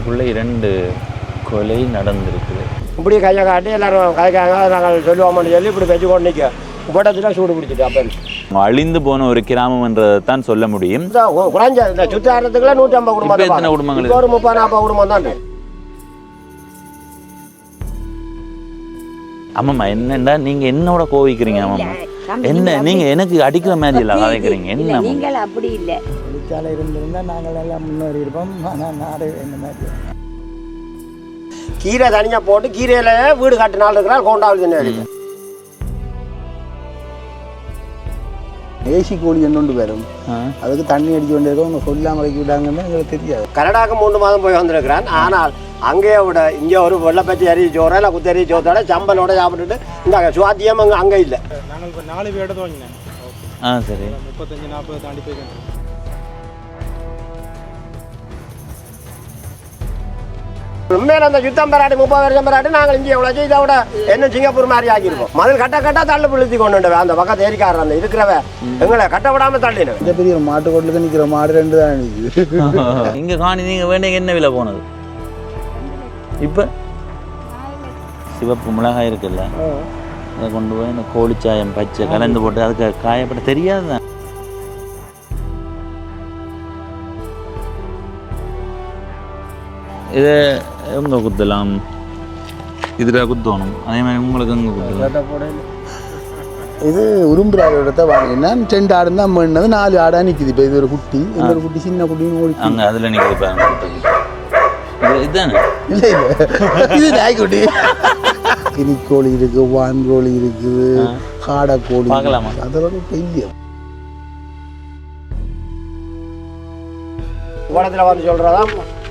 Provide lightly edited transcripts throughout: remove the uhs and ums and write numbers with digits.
அதுக்குள்ளே 2 கொலை நடந்திருக்குது. இப்படி கையை காட்டி எல்லாரும் கைக்காக நாங்கள் சொல்லுவோம்னு சொல்லி இப்படி வச்சு கொண்டு நிற்க உபடத்தில் சூடு பிடிச்சிட்டு அப்போ அழிந்து போன ஒரு கிராமம் என்றதை தான் சொல்ல முடியும். குறைஞ்ச இந்த சுத்தாரத்துக்குள்ள 150 குடும்பம், எத்தனை குடும்பங்கள்? ஒரு 30-40 குடும்பம் தான். ஆமாம்மா, என்னண்டா நீங்க என்னோட கோவிக்கிறீங்க? ஆமாம்மா, என்ன நீங்க எனக்கு அடிக்கிற மாதிரி இல்லை கதைக்கிறீங்க? என்ன நீங்கள் அப்படி இல்லை, வெளிச்சாலை இருந்திருந்தால் நாங்கள் எல்லாம் முன்னேறி இருப்போம். ஆனால் நாடு என்ன மாதிரி கீரை தனியாக போட்டு கீரையில வீடு கட்டினால் இருக்கிறார் கோண்டாவில் தின்னு தேசி கோழி என்னொண்டு வரும், அதுக்கு தண்ணி அடிச்சு கொண்டு இருக்கோம். அவங்க சொல்லாமல் வைக்க விட்டாங்கன்னு எங்களுக்கு தெரியாது. கனடாவுக்கு 3 மாதம் போய் வந்திருக்கிறான். ஆனால் அங்கேயே விட இங்கே ஒரு வெள்ளப்பற்றி அரிச்சோற இல்லை குத்தறி சோத்தோட சம்பலோட சாப்பிட்டுட்டு இந்த சுவாத்தியம் அங்கே இல்லை. நாங்கள் இப்போ 4 பேரோட வாங்கினேன். சரி, 35-40 தாண்டி போய் உண்மையில அந்த யுத்தம் பெறாட்டி 30 வருஷம் பெறாட்டி நாங்கள் இங்கே எவ்வளோ இதை விட என்ன சிங்கப்பூர் மாதிரி ஆக்கியிருப்போம். மதில் கட்ட தள்ளு பிழுத்தி கொண்டு அந்த பக்கத்து ஏரிக்காரர் அந்த இருக்கிறவ எங்களை கட்ட விடாமல் தள்ளினேன். இந்த பெரிய மாட்டு கொட்டுக்கு நிற்கிற மாடு 2 தான் நிற்குது. இங்கே காணி நீங்கள் வேண்டிய என்ன விலை போனது? இப்போ சிவப்பு மிளகாய் இருக்குல்ல, அதை கொண்டு போய் இந்த கோழிச்சாயம் பச்சை கலந்து போட்டு அதுக்கு காயப்பட தெரியாது. இதை எங்கே குத்தலாம்? இதில் குத்தணும். அதே மாதிரி உங்களுக்கு எங்கே குத்தலாம்? இது உரும்புறாரு இடத்த வாங்கினா 2 ஆடு தான் பண்ணது, 4 ஆடாக நிற்கிது. இப்போ இது ஒரு குட்டி, இன்னொரு குட்டி சின்ன குட்டின்னு ஓடி அங்கே அதில் நிற்கிது பாருங்க. இதுதானே? இல்லை இல்லை, இது நாய்க்குட்டி. கினிக்கோழி இருக்குது, வான்கோழி இருக்குது, காடைக்கோழி பார்க்கலாமா? அதோட பெரிய உலகத்தில் வந்து சொல்கிறதா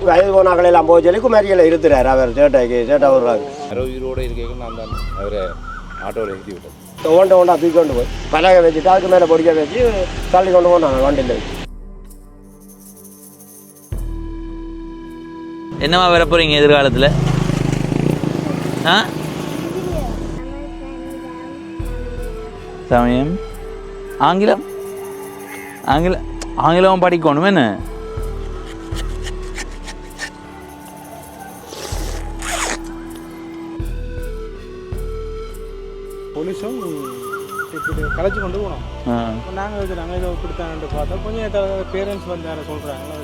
வயது போனாக்கள் எல்லாம் போய் சொல்லி குமரியில் இருக்கிறார். அவர் சேட்டை வருவாங்க. உயிரோடு இருக்க நான் தான் அவரை ஆட்டோவில் எழுதி விட்டேன். ஒண்டா தூக்கி கொண்டு போய் பலகை வச்சுட்டு அதுக்கு மேலே பொடிக்க வச்சு தள்ளி கொண்டு போனாங்க வண்டியில் வச்சு. என்னவா வர போகிறீங்க எதிர்காலத்தில்? சமயம் ஆங்கிலம் ஆங்கிலம் படிக்கணும் என்ன? போலீஸும் இப்படி கலைச்சி கொண்டு போனோம். நாங்கள் இதை இப்படித்தான் பார்த்தா கொஞ்சம் பேரண்ட்ஸ் வந்து யாரை சொல்கிறாங்க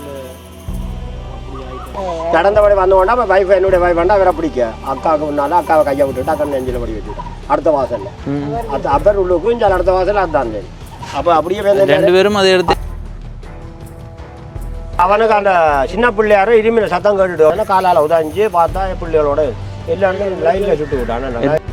கடந்தபடி வந்தோன்னா வைஃப் என்னுடைய வைஃப் வேண்டாம் அவரை பிடிக்க அக்காவுக்கு முன்னால அக்காவை கையை விட்டுட்டு அக்கா நெஞ்சில் படி வச்சுட்டேன் அடுத்த வாசல்ல. அது அப்பர் உள்ளுக்கும் இங்கே அடுத்த வாசல் அதுதான் சரி. அப்போ அப்படியே 2 பேரும் அதை எடுத்து அவனுக்கு அந்த சின்ன பிள்ளையாரும் இருமின சத்தம் கேட்டுட்டு காலால் உதாஞ்சி பார்த்தா பிள்ளைகளோட எல்லாருமே லைனில் சுட்டு விட்டான்.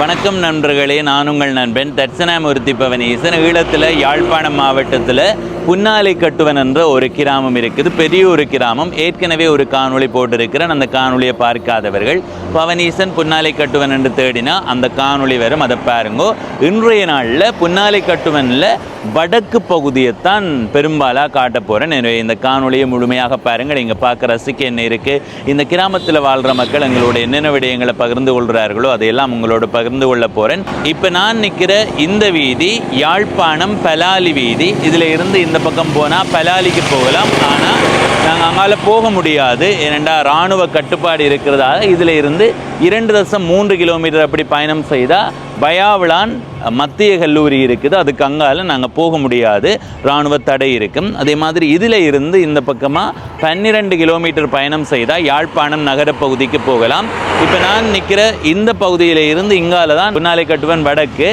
வணக்கம் நண்பர்களே, நான் உங்கள் நண்பன் தட்சணாமூர்த்தி பவனீசன். ஈழத்தில் யாழ்ப்பாணம் மாவட்டத்தில் புன்னாலை கட்டுவன் என்ற ஒரு கிராமம் இருக்குது. பெரிய ஒரு கிராமம். ஏற்கனவே ஒரு காணொளி போட்டிருக்கிறேன். அந்த காணொலியை பார்க்காதவர்கள் பவனீசன் புன்னாலை கட்டுவன் என்று தேடினா அந்த காணொளி வரும், அதை பாருங்கோ. இன்றைய நாளில் புன்னாலை கட்டுவனில் வடக்கு பகுதியைத்தான் பெரும்பாலாக காட்ட போகிறேன். எனவே இந்த காணொலியை முழுமையாக பாருங்கள். இங்கே பார்க்க ரசிக்க என்ன இருக்குது, இந்த கிராமத்தில் வாழ்கிற மக்கள் எங்களோட என்னென்ன விடயங்களை பகிர்ந்து கொள்கிறார்களோ அதையெல்லாம் உங்களோட பகிர்ந்து கொள்ள போகிறேன். இப்போ நான் நிற்கிற இந்த வீதி யாழ்ப்பாணம் பலாலி வீதி. இதில் இருந்து இந்த பக்கம் போனால் பலாலிக்கு போகலாம். ஆனால் நாங்கள் அங்கால போக முடியாது, ஏனெண்டா இராணுவ கட்டுப்பாடு இருக்கிறதால இதில் இருந்து 2.3 கிலோமீட்டர் அப்படி பயணம் செய்தால் பயாவிளான் மத்திய கல்லூரி இருக்குது, அதுக்கு அங்கால நாங்கள் போக முடியாது, இராணுவ தடை இருக்கும். அதே மாதிரி இதில் இருந்து இந்த பக்கமாக 12 கிலோமீட்டர் பயணம் செய்தால் யாழ்ப்பாணம் நகரப்பகுதிக்கு போகலாம். இப்போ நான் நிற்கிற இந்த பகுதியில் இருந்து இங்கால தான் புன்னாலை கட்டுவன் வடக்கு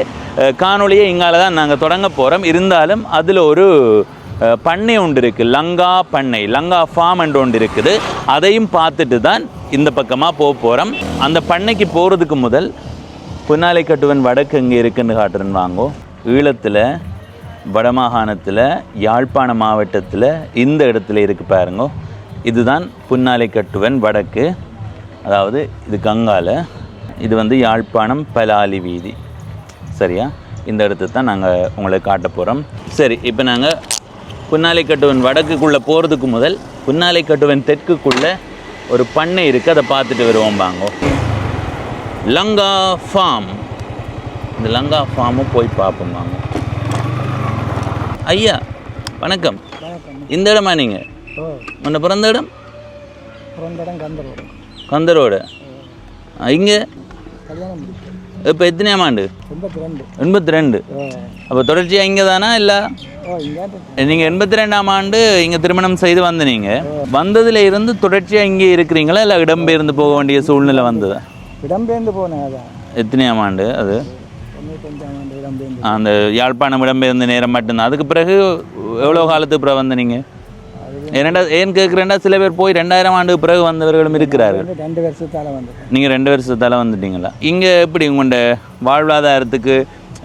காணொலியை இங்கால தான் நாங்கள் தொடங்க போகிறோம். இருந்தாலும் அதில் ஒரு பண்ணை ஒன்று இருக்குது, லங்கா பண்ணை, லங்கா ஃபார்ம் என்று ஒன்று இருக்குது. அதையும் பார்த்துட்டு தான் இந்த பக்கமாக போக போகிறோம். அந்த பண்ணைக்கு போகிறதுக்கு முதல் புன்னாலை கட்டுவன் வடக்கு இங்கே இருக்குன்னு காட்டுறேன்னு வாங்கோ. ஈழத்தில் வடமாகாணத்தில் யாழ்ப்பாண மாவட்டத்தில் இந்த இடத்துல இருக்குது பாருங்கோ. இதுதான் புன்னாலை கட்டுவன் வடக்கு, அதாவது இது கங்கால. இது வந்து யாழ்ப்பாணம் பலாலி வீதி. சரியா? இந்த இடத்துல தான் நாங்கள் உங்களை காட்ட போகிறோம். சரி, இப்போ நாங்கள் புன்னாலை கட்டுவன் வடக்குக்குள்ளே போகிறதுக்கு முதல் புன்னாலை கட்டுவன் தெற்குக்குள்ளே ஒரு பண்ணை இருக்குது, அதை பார்த்துட்டு வருவோம் வாங்கோ. லங்கா ஃபார்ம். இந்த லங்கா ஃபார்மும் போய் பார்ப்போம் வாங்க. ஐயா வணக்கம். இந்த இடமா நீங்கள் உன்னை பிறந்த இடம்? கந்தரோடு. இங்கே இப்போ எத்தனையாம் ஆண்டு? 82. அப்போ தொடர்ச்சியாக இங்கே தானா இல்லை? நீங்கள் 82ஆம் ஆண்டு இங்கே திருமணம் செய்து வந்து நீங்கள் வந்ததுல இருந்து தொடர்ச்சியாக இங்கே இருக்கிறீங்களா இல்லை இடம்பெயர்ந்து போக வேண்டிய சூழ்நிலை வந்ததா? இடம்பெயர்ந்து போனேன். எத்தனையாம் ஆண்டு அது? அந்த யாழ்ப்பாணம் இடம்பெயர்ந்த நேரம் மட்டும்தான். அதுக்கு பிறகு எவ்வளோ காலத்துக்கு பிறகு வந்து நீங்கள் ஏன் கேட்குறேன்டா, சில பேர் போய் 2000 ஆண்டுக்கு பிறகு வந்தவர்களும் இருக்கிறார்கள். 2 வருஷத்தால் வந்து நீங்கள் 2 வருஷத்தால் வந்துட்டீங்களா? இங்கே எப்படி உங்களோட வாழ்வாதாரத்துக்கு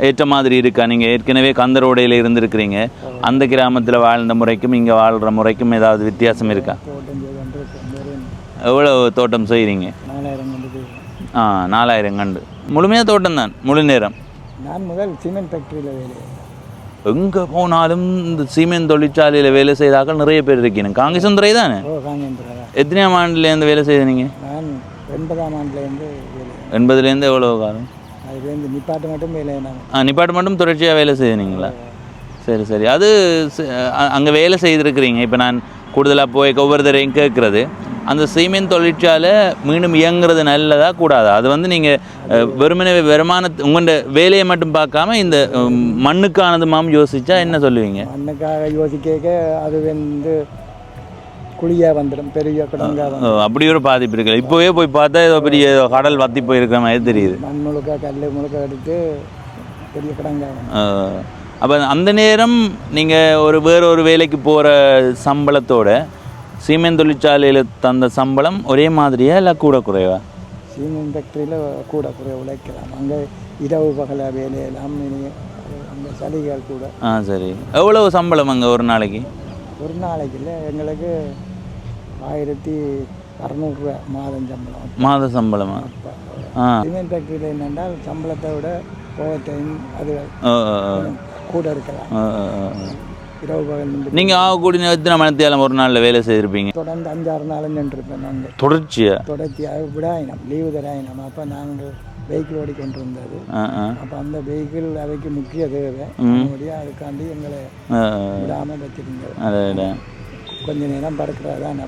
ஏற்ற மாதிரி இருக்கா? நீங்கள் ஏற்கனவே கந்தரோடையில் இருந்திருக்கிறீங்க. அந்த கிராமத்தில் வாழ்ந்த முறைக்கும் இங்கே வாழ்கிற முறைக்கும் ஏதாவது வித்தியாசம் இருக்கா? எவ்வளோ தோட்டம் செய்கிறீங்க? 4000 கண்டு. முழுமையாக தோட்டம் தான், முழு நேரம்? நான் முதல் சிமெண்ட் ஃபேக்ட்ரியில் வேலை. எங்கே போனாலும் இந்த சீமெண்ட் தொழிற்சாலையில் வேலை செய்தாக்கள் நிறைய பேர் இருக்கீங்க. காங்கேசந்துறை தானே? எத்தனையாம் ஆண்டுலேருந்து வேலை செய்தீங்க? நான் 80ஆம் ஆண்டுலேருந்து வேலை. 80லேருந்து எவ்வளோ காலம்? அதுலேருந்து நிப்பாட்டு மட்டும் வேலை. நிப்பாட்டு மட்டும் தொடர்ச்சியாக வேலை செய்தீங்களா? சரி சரி. அது அங்கே வேலை செய்திருக்கிறீங்க. இப்போ நான் கூடுதலாக போய் ஒவ்வொருத்தரையும் கேட்குறது, அந்த சீமெண்ட் தொழிற்சாலை மீண்டும் இயங்குறது நல்லதா கூடாதா? அது வந்து நீங்கள் வெறுமனே உங்களோட வேலையை மட்டும் பார்க்காம இந்த மண்ணுக்கானதுமாம் யோசிச்சா என்ன சொல்லுவீங்க? மண்ணுக்காக யோசிக்க அது வந்து குழியாக வந்துடும், பெரிய கடங்காக. அப்படி ஒரு பாதிப்பு இருக்குது. இப்போவே போய் பார்த்தா ஏதோ பெரிய கடல் வத்தி போயிருக்கிற மாதிரி தெரியுது. மண் முழுக்க கல் முழுக்க எடுத்து பெரிய கடங்காக. அப்போ அந்த நேரம் நீங்கள் வேறு ஒரு வேலைக்கு போகிற சம்பளத்தோட சீமெண்ட் தொழிற்சாலையில் தந்த சம்பளம் ஒரே மாதிரியா இல்லை கூட குறைவா? சீமெண்ட் ஃபேக்ட்ரியில் கூட குறைய உழைக்கலாம். அங்கே இரவு பகல வேலையெல்லாம் அந்த சலுகைகள் கூட. சரி. எவ்வளவு சம்பளம் அங்கே ஒரு நாளைக்கு? ஒரு நாளைக்கு இல்லை, எங்களுக்கு 1600 ரூபா மாதம் சம்பளம். மாத சம்பளமா? சிமெண்ட் ஃபேக்ட்ரியில் என்னென்றால் சம்பளத்தை விட ஓவர் டைம் அது கூட இருக்கலாம். இரவு பகல் நீங்கள் ஆகக்கூடிய எத்தனை மணித்தியாலம் ஒரு நாளில் வேலை செய்திருப்பீங்க? தொடர்ந்து 5-6 நாள் நின்றுருப்பேன். நாங்கள் தொடர்ச்சியாக விடாயினோம், லீவு தராயினோம். அப்போ நாங்கள் வெஹிக்கிள் ஓடிக்கொண்டு இருந்தது. அப்போ அந்த வெஹிக்கிள் அவைக்கு முக்கிய தேவை. அதுக்காண்டி எங்களை விடாமல் வச்சிருந்தது. கொஞ்ச நேரம் படுக்கிறதான்.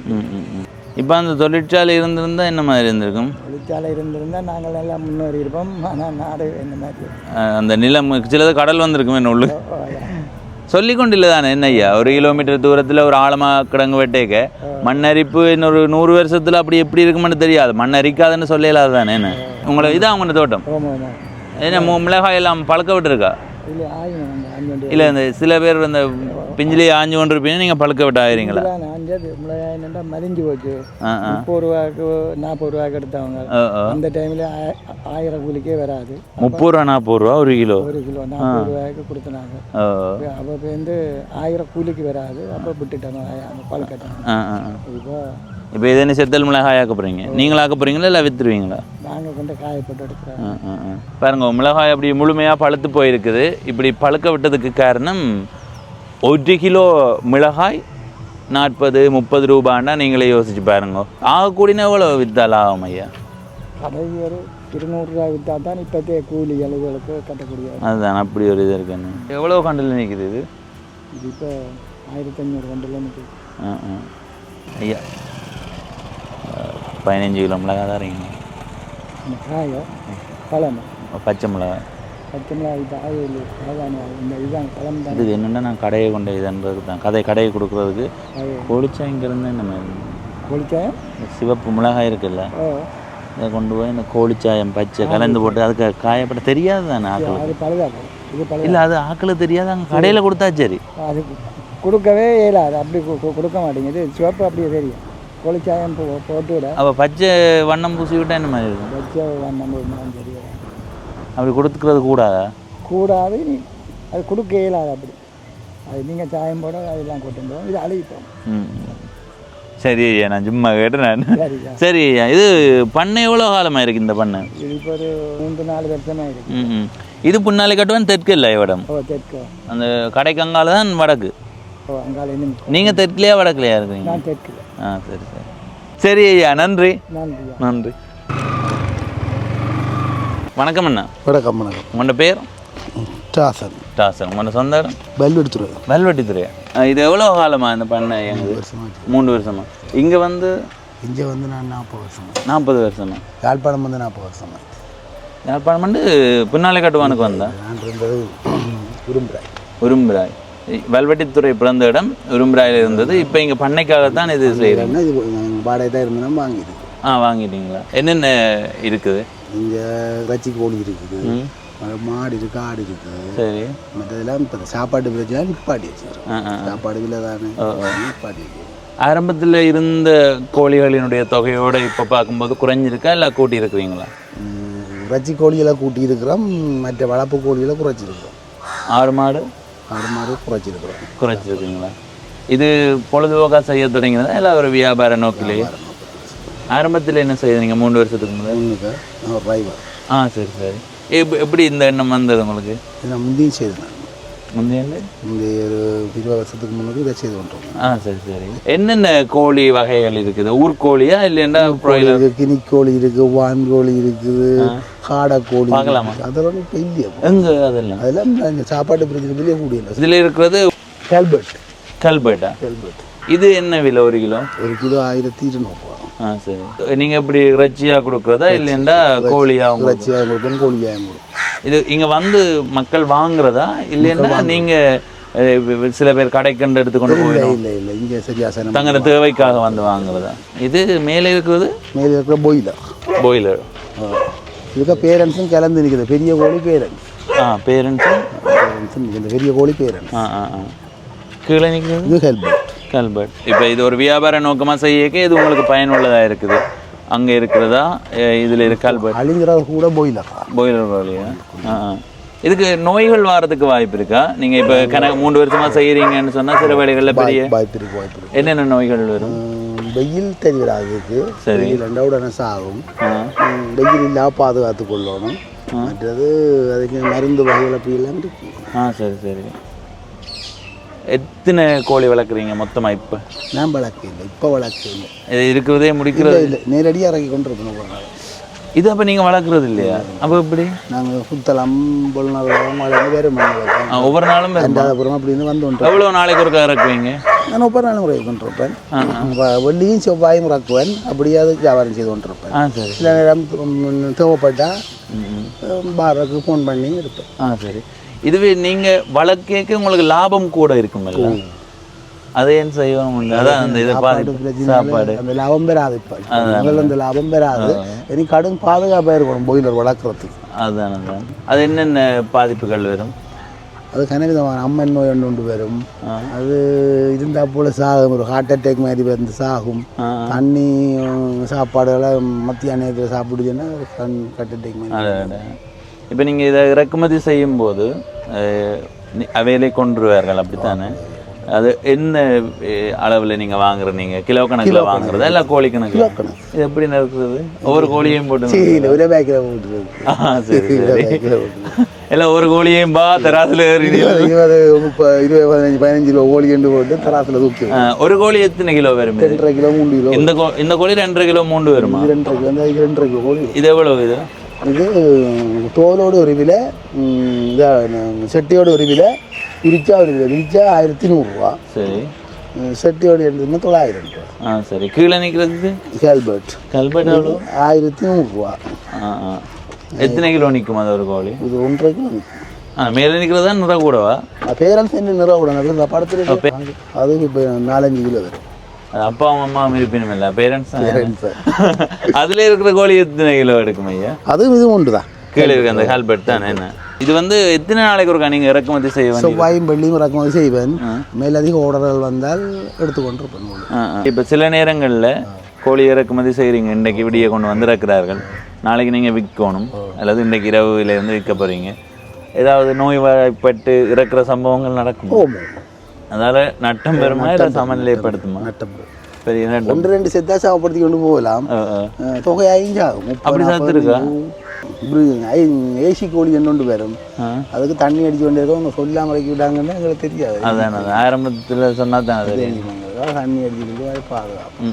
இப்போ அந்த தொழிற்சாலை இருந்திருந்தால் என்ன மாதிரி இருந்திருக்கும்? தொழிற்சாலை இருந்திருந்தால் நாங்கள் எல்லாம் முன்னேறி இருப்போம். ஆனால் நாடு என்ன மாதிரி அந்த நிலம் சிலது கடல் வந்திருக்கும் என்ன உள்ள சொல்லிக்கொண்டில்லை தானே? என்ன ஐயா, 1 கிலோமீட்டர் தூரத்தில் ஒரு ஆழமாக கிடங்கு வெட்டேக்க மண்ணரிப்பு இன்னொரு 100 வருஷத்தில் அப்படி எப்படி இருக்குமென்னு தெரியாது. மண் அரிக்காதுன்னு சொல்லலாது தானே? என்ன உங்களை இதான் உங்களோட தோட்டம்? என்ன மிளகாய் எல்லாம் பழக்க விட்டுருக்கா? இல்லை, இந்த சில பேர் இந்த பிஞ்சிலேயே ஆஞ்சு கொண்டு இருப்பீங்க, நீங்கள் பழக்க விட்டு ஆகிறீங்களா? மிளகாய் மலிஞ்சு போச்சு. 30 ரூபாய்க்கு 40 ரூபாய்க்கு எடுத்தவங்க அந்த டைமில் 1000 கூலிக்கே வராது. 30 ரூபா 40 ரூபா ஒரு கிலோ 40 ரூபாய்க்கு கொடுத்தாங்க. அப்போ வந்து 1000 கூலிக்கு வராது. அப்போ விட்டுட்டாங்க பழக்கட்டாங்க. இப்போ இதை செத்தல் மிளகாய் ஆக்க போகிறீங்க? நீங்களா ஆக்க போகிறீங்களா இல்லை விற்றுருவீங்களா? நாங்கள் கொண்டு காயப்பட்டு எடுக்கிறோம். பாருங்க, மிளகாய் அப்படி முழுமையாக பழுத்து போயிருக்குது. இப்படி பழுக்க விட்டதுக்கு காரணம் 1 கிலோ மிளகாய் 40-30 ரூபான்னா நீங்களே யோசிச்சு பாருங்க. ஆகக்கூடியனா எவ்வளோ வித்தால் ஆகும் ஐயா? கடைக்கு ஒரு 200 ரூபா விற்றா தான் இப்போத்தே கூலி எழுதுகளுக்கு கட்டக்கூடிய. அதுதான், அப்படி ஒரு இது இருக்குன்னு. எவ்வளோ கண்டில் நிற்குது இது? இது இப்போ 1500 கண்டில் நிற்குது. ஐயா 15 கிலோ மிளகாய் தான் இருக்கீங்க. காயோ பழம் பச்சை மிளகாய். பச்சை மிளகாய் இது ஆயில் இந்த இதுதான் பழம் தான். இது என்னென்னா நான் கடையை கொண்டு இதுன்றது தான் கடையை கொடுக்குறதுக்கு கோழிச்சாய் இங்கேருந்து என்ன கோழிச்சாயம் சிவப்பு மிளகாய் இருக்குல்ல, இதை கொண்டு போய் இந்த கோழிச்சாயம் பச்சை கலந்து போட்டு அதுக்கு காயப்பட தெரியாது தானே ஆக்கள்? அது பழுதாக்கும். இது இல்லை, அது ஆக்களுக்கு தெரியாது. அங்கே கடையில் கொடுத்தா சரி. அது கொடுக்கவே இயலாது. அப்படி கொடுக்க மாட்டேங்குது. சிவப்பு அப்படியே தெரியும். கோழிச்சாயம் போட்டு விட. அப்போ பச்சை வண்ணம் பூசி விட்டால் என்ன மாதிரி இருக்கும்? பச்சை வண்ணம் தெரியும். அப்படி கொடுத்துக்கிறது கூடாதா? கூடாது. அது கொடுக்க இயலாது. அப்படி அது நீங்கள் சாயம் போட அதெல்லாம் கொட்டும்போது இது அழுகிப்போம். சரி ஐயா, நான் சும்மா கேட்டேன். சரி ஐயா, இது பண்ணை எவ்வளோ காலமாக இருக்குது இந்த பண்ணை? இது இப்போ ஒரு 3-4 வருஷமாக இருக்குது. இது புன்னாலை கட்டுவான் தெற்கு இல்லை இடம்? தெற்கு. அந்த கடைக்கு அங்கால தான் வடக்கு. நீங்கள் தெற்குலையா வடக்குலையா இருக்கீங்க? நான் தெற்கு. சரி சரி சரி ஐயா, நன்றி நன்றி. வணக்கம் அண்ணா. வணக்கம். வணக்கம். உங்களோட பேர்? தாசன். டாசன் உங்களோட சொந்த இடம் பல் எடுத்துருவேன் வெல்வெட்டித்துறையா இது எவ்வளோ காலமா இந்த பண்ணை எங்களுக்கு 3 வருஷமா இங்கே வந்து இங்கே வந்து நான் 40 வருஷமா 40 வருஷமா யாழ்ப்பாணம் வந்து 40 வருஷமா யாழ்ப்பாணம் வந்து பின்னாலே கட்டுவானுக்கு வந்தேன் நான் இருந்தது உரும்புறாய் உரும்பிராய் வெல்வெட்டித்துறை பிறந்த இடம் உரும்பிராயில் இருந்தது இப்போ இங்கே பண்ணைக்காகத்தான் இது செய்கிறேன் இது வாடகை தான் இருந்தோம் வாங்கிது வாங்கிட்டீங்களா என்னென்ன இருக்குது இங்கே இறைச்சி கோழி இருக்குது மாடு இருக்குது ஆடு இருக்குது சரி மற்றதெல்லாம் இப்போ சாப்பாட்டு பிரச்சனை நிப்பாட்டி வச்சுக்கிறோம் சாப்பாடு விலை தானே நிப்பாட்டி வச்சுக்கிறோம் ஆரம்பத்தில் இருந்த கோழிகளினுடைய தொகையோடு இப்போ பார்க்கும்போது குறைஞ்சிருக்கா இல்லை கூட்டி இருக்கிறீங்களா இறைச்சி கோழிகளை கூட்டி இருக்கிறோம் மற்ற வளர்ப்பு கோழிகளை குறைச்சிருக்கிறோம் 6 மாடு குறைச்சிருக்கிறோம் குறைச்சிருக்கீங்களா இது பொழுதுபோக்காக செய்ய தொடங்கினதா இல்லை ஒரு வியாபார நோக்கிலேயே ஆரம்பத்தில் என்ன செய்யுங்க 3 வருஷத்துக்கு முதல்ல டிரைவர் சரி சரி எப்படி இந்த எண்ணம் வந்தது உங்களுக்கு நான் முந்தையும் செய்தேன் முந்தைய ஒரு 20 வருஷத்துக்கு முன்னாடி இதை செய்து கொண்டோம் சரி சரி என்னென்ன கோழி வகைகள் இருக்குது ஊர்கோழியா இல்லைன்னா கினி கோழி இருக்குது வான் கோழி இருக்குது காடை கோழி பார்க்கலாமா அதெல்லாம் இப்போ இல்லையா எங்க அதெல்லாம் அதெல்லாம் சாப்பாட்டு பிரச்சனை வெளியே கூடிய இதில் இருக்கிறது கல்பர்ட்டா இது என்ன விலை 1 கிலோ 1 கிலோ 1200 சரி நீங்கள் எப்படி இறைச்சியாக கொடுக்குறதா இல்லைன்னா கோழியாக இறைச்சியாக கொடுப்போம் கோழியாக கொடுப்போம் இது இங்கே வந்து மக்கள் வாங்குறதா இல்லைன்னா நீங்கள் சில பேர் கடைக்கண்டு எடுத்துக்கொண்டு போயிடும் இல்லை இங்கே சரியாக தங்களோட தேவைக்காக வந்து வாங்குறதா இது மேலே இருக்கிறது மேலே இருக்கிற பாய்லர் இதுக்கு பேரண்ட்ஸும் கிளந்து நிற்குது பெரிய கோழி பேரண்ட்ஸ் பேரண்ட்ஸும் இந்த பெரிய கோழி பேரண்ட்ஸ் கீழே நிற்கிறது இது கல்பர்ட் இப்போ இது ஒரு வியாபார நோக்கமாக செய்யக்க இது உங்களுக்கு பயனுள்ளதாக இருக்குது அங்கே இருக்கிறதா இதில் கல்பர்ட் அழிஞ்சிடாத கூட பாய்லர் கோழியா இதுக்கு நோய்கள் வாரதுக்கு வாய்ப்பு இருக்கா நீங்கள் இப்போ 3 வருஷமாக செய்கிறீங்கன்னு சொன்னால் சில வேலைகளில் பெரிய வாய்ப்பு இருக்கு என்னென்ன நோய்கள் வரும் வெயில் தெரிவிடாதுக்கு சரி ரெண்டாவது சாகும் வெயில் இல்லாமல் பாதுகாத்து கொள்ளணும் மற்றது அதுக்கு மருந்து வகைகள் அப்படி எல்லாம் இருக்கு சரி சரி எத்தனை கோழி வளர்க்குறீங்க மொத்தமாக இப்போ நான் வளர்க்க இல்லை இப்போ வளர்க்க இல்லை இது இருக்கிறதே முடிக்கிறது இல்லை நேரடியாக இறக்கி கொண்டு இருக்கணும் இது அப்போ நீங்கள் வளர்க்குறது இல்லையா அப்போ எப்படி நாங்கள் சுத்தலாம் பொழுநாள் மழை வேறு மழை ஒவ்வொரு நாளும் ரெண்டாவதுப்புறம் அப்படின்னு வந்து எவ்வளோ நாளைக்கு ஒருக்கா இறக்குவீங்க நான் ஒவ்வொரு நாளும் முறை கொண்டிருப்பேன் வெள்ளியும் செவ்வாயும் இறக்குவேன் அப்படியாவது வியாபாரம் செய்து கொண்டிருப்பேன் சரி சில நேரம் தேவைப்பட்டால் பாருக்கு ஃபோன் பண்ணி இருப்பேன் சரி இதுவே நீங்கள் வளர்க்க உங்களுக்கு லாபம் கூட இருக்குமில்ல அதை ஏன் செய்வோம் அதான் அந்த இதை சாப்பாடு அந்த லாபம் பெறாது இப்போ முதல்ல அந்த லாபம் பெறாது இனி கடும் பாதுகாப்பாக இருக்கணும் பாய்லர் வளர்க்குறதுக்கு அதுதான் அது என்னென்ன பாதிப்புகள் வரும் அது கனவிதமான அம்மன் நோய் ஒன்று வரும் அது இருந்தால் போல் சாகும் ஒரு ஹார்ட் அட்டாக் மாதிரி வந்து சாகும் தண்ணி சாப்பாடுகளை மத்திய நேரத்தில் சாப்பிடுச்சுன்னா ஹார்ட் அட்டாக் மாதிரி. இப்போ நீங்கள் இதை இறக்குமதி செய்யும்போது அவையிலே கொண்டுருவார்கள் அப்படித்தானே அது என்ன அளவில் நீங்கள் வாங்குறீங்க கிலோ கணக்கில் வாங்குறதா இல்லை கோழி கணக்கில் இது எப்படி நடக்குது ஒவ்வொரு கோழியையும் போட்டு ஒரே பேக்கில் போட்டு சரி சரி எல்லாம் ஒரு கோழியையும் தராசில் 20 15 கிலோ கோழி கண்டு போட்டு தராசில் தூக்கி ஒரு கோழி எத்தனை கிலோ வரும் 2.5 கிலோ 3 கிலோ இந்த கோழி 2.5 கிலோ 3 வருமா 2.5 கிலோ 2.5 கிலோ கோழி இது எவ்வளவு இது தோலோடு ஒரு விலை செட்டியோடு ஒரு விலை விரிச்சா ஒரு விலை விரிச்சா 1100 சரி செட்டியோடு எடுத்துன்னா 900 ரூபா சரி கீழே நிற்கிறது கல்பர்ட் எவ்வளோ 1100 எத்தனை கிலோ நிற்கும் அது ஒரு கோழி இது 1.5 கிலோ நிற்கும் மேலே நிற்கிறது தான் நிற கூடவா பேரண்ட்ஸ் என்ன நிற கூட இந்த படத்தில் அது இப்போ 4-5 கிலோ வரும் அது அப்பா அம்மா இருப்பினும் இல்லை பேரண்ட்ஸ் அதில் இருக்கிற கோழி எத்தனை கிலோ எடுக்கும் ஐயா அதுவும் இது ஒன்று தான் கீழே இருக்கு அந்த ஹால்பர்ட் தானே என்ன இது வந்து எத்தனை நாளைக்கு ஒருக்கா நீங்கள் இறக்குமதி செய்வேன் செவ்வாயும் வெள்ளியும் இறக்குமதி செய்வேன் மேலதிக ஆர்டர்கள் வந்தால் எடுத்துக்கொண்டு இப்போ சில நேரங்களில் கோழி இறக்குமதி செய்கிறீங்க இன்றைக்கு விடிய கொண்டு வந்து இறக்குறார்கள் நாளைக்கு நீங்கள் விற்கணும் அல்லது இன்றைக்கு இரவுலேருந்து விற்க போகிறீங்க ஏதாவது நோய் வாய்ப்பட்டு இறக்குற சம்பவங்கள் நடக்கும் அதால நட்டம் பெருமா இல்லை சமநிலைப்படுத்துமா நட்டம் பெரிய நட்டம் 1-2 செத்தா சாப்பிடுத்தி கொண்டு போகலாம் தொகை 5 ஆகும் அப்படி சாத்திருக்கா ஏசி கோழி என்னொண்டு வரும் அதுக்கு தண்ணி அடிச்சு கொண்டே இருக்கோம் சொல்லாமல் இறக்கி விட்டாங்கன்னா எங்களுக்கு தெரியாது அதான் ஆரம்பத்தில் சொன்னா தான் தெரியும் பாதுகாப்பு, தண்ணி அடிக்கிறது அது பாதுகாப்பு.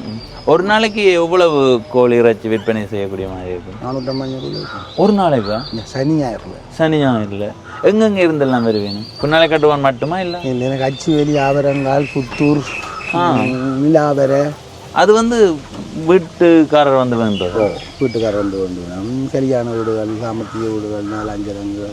ஒரு நாளைக்கு எவ்வளவு கோழி இறைச்சி விற்பனை செய்யக்கூடிய மாதிரி இருக்கும்? 450 இருக்கும். ஒரு நாளைக்கா? சனி ஞாயிறுல. சனி ஞாயிறுல எங்கெங்க இருந்தெல்லாம் வருவேணும்? புன்னாலை கட்டுவான் மட்டுமா இல்லை? இல்லை, எனக்கு அச்சுவேலி, ஆவரங்கால், புத்தூர், நிலாவரை. அது வந்து வீட்டுக்காரர் வந்து வேண்டது? வீட்டுக்காரர் வந்து வேணும். கல்யாண வீடுகள், சாமர்த்திய வீடுகள், 4-5 ரங்கு.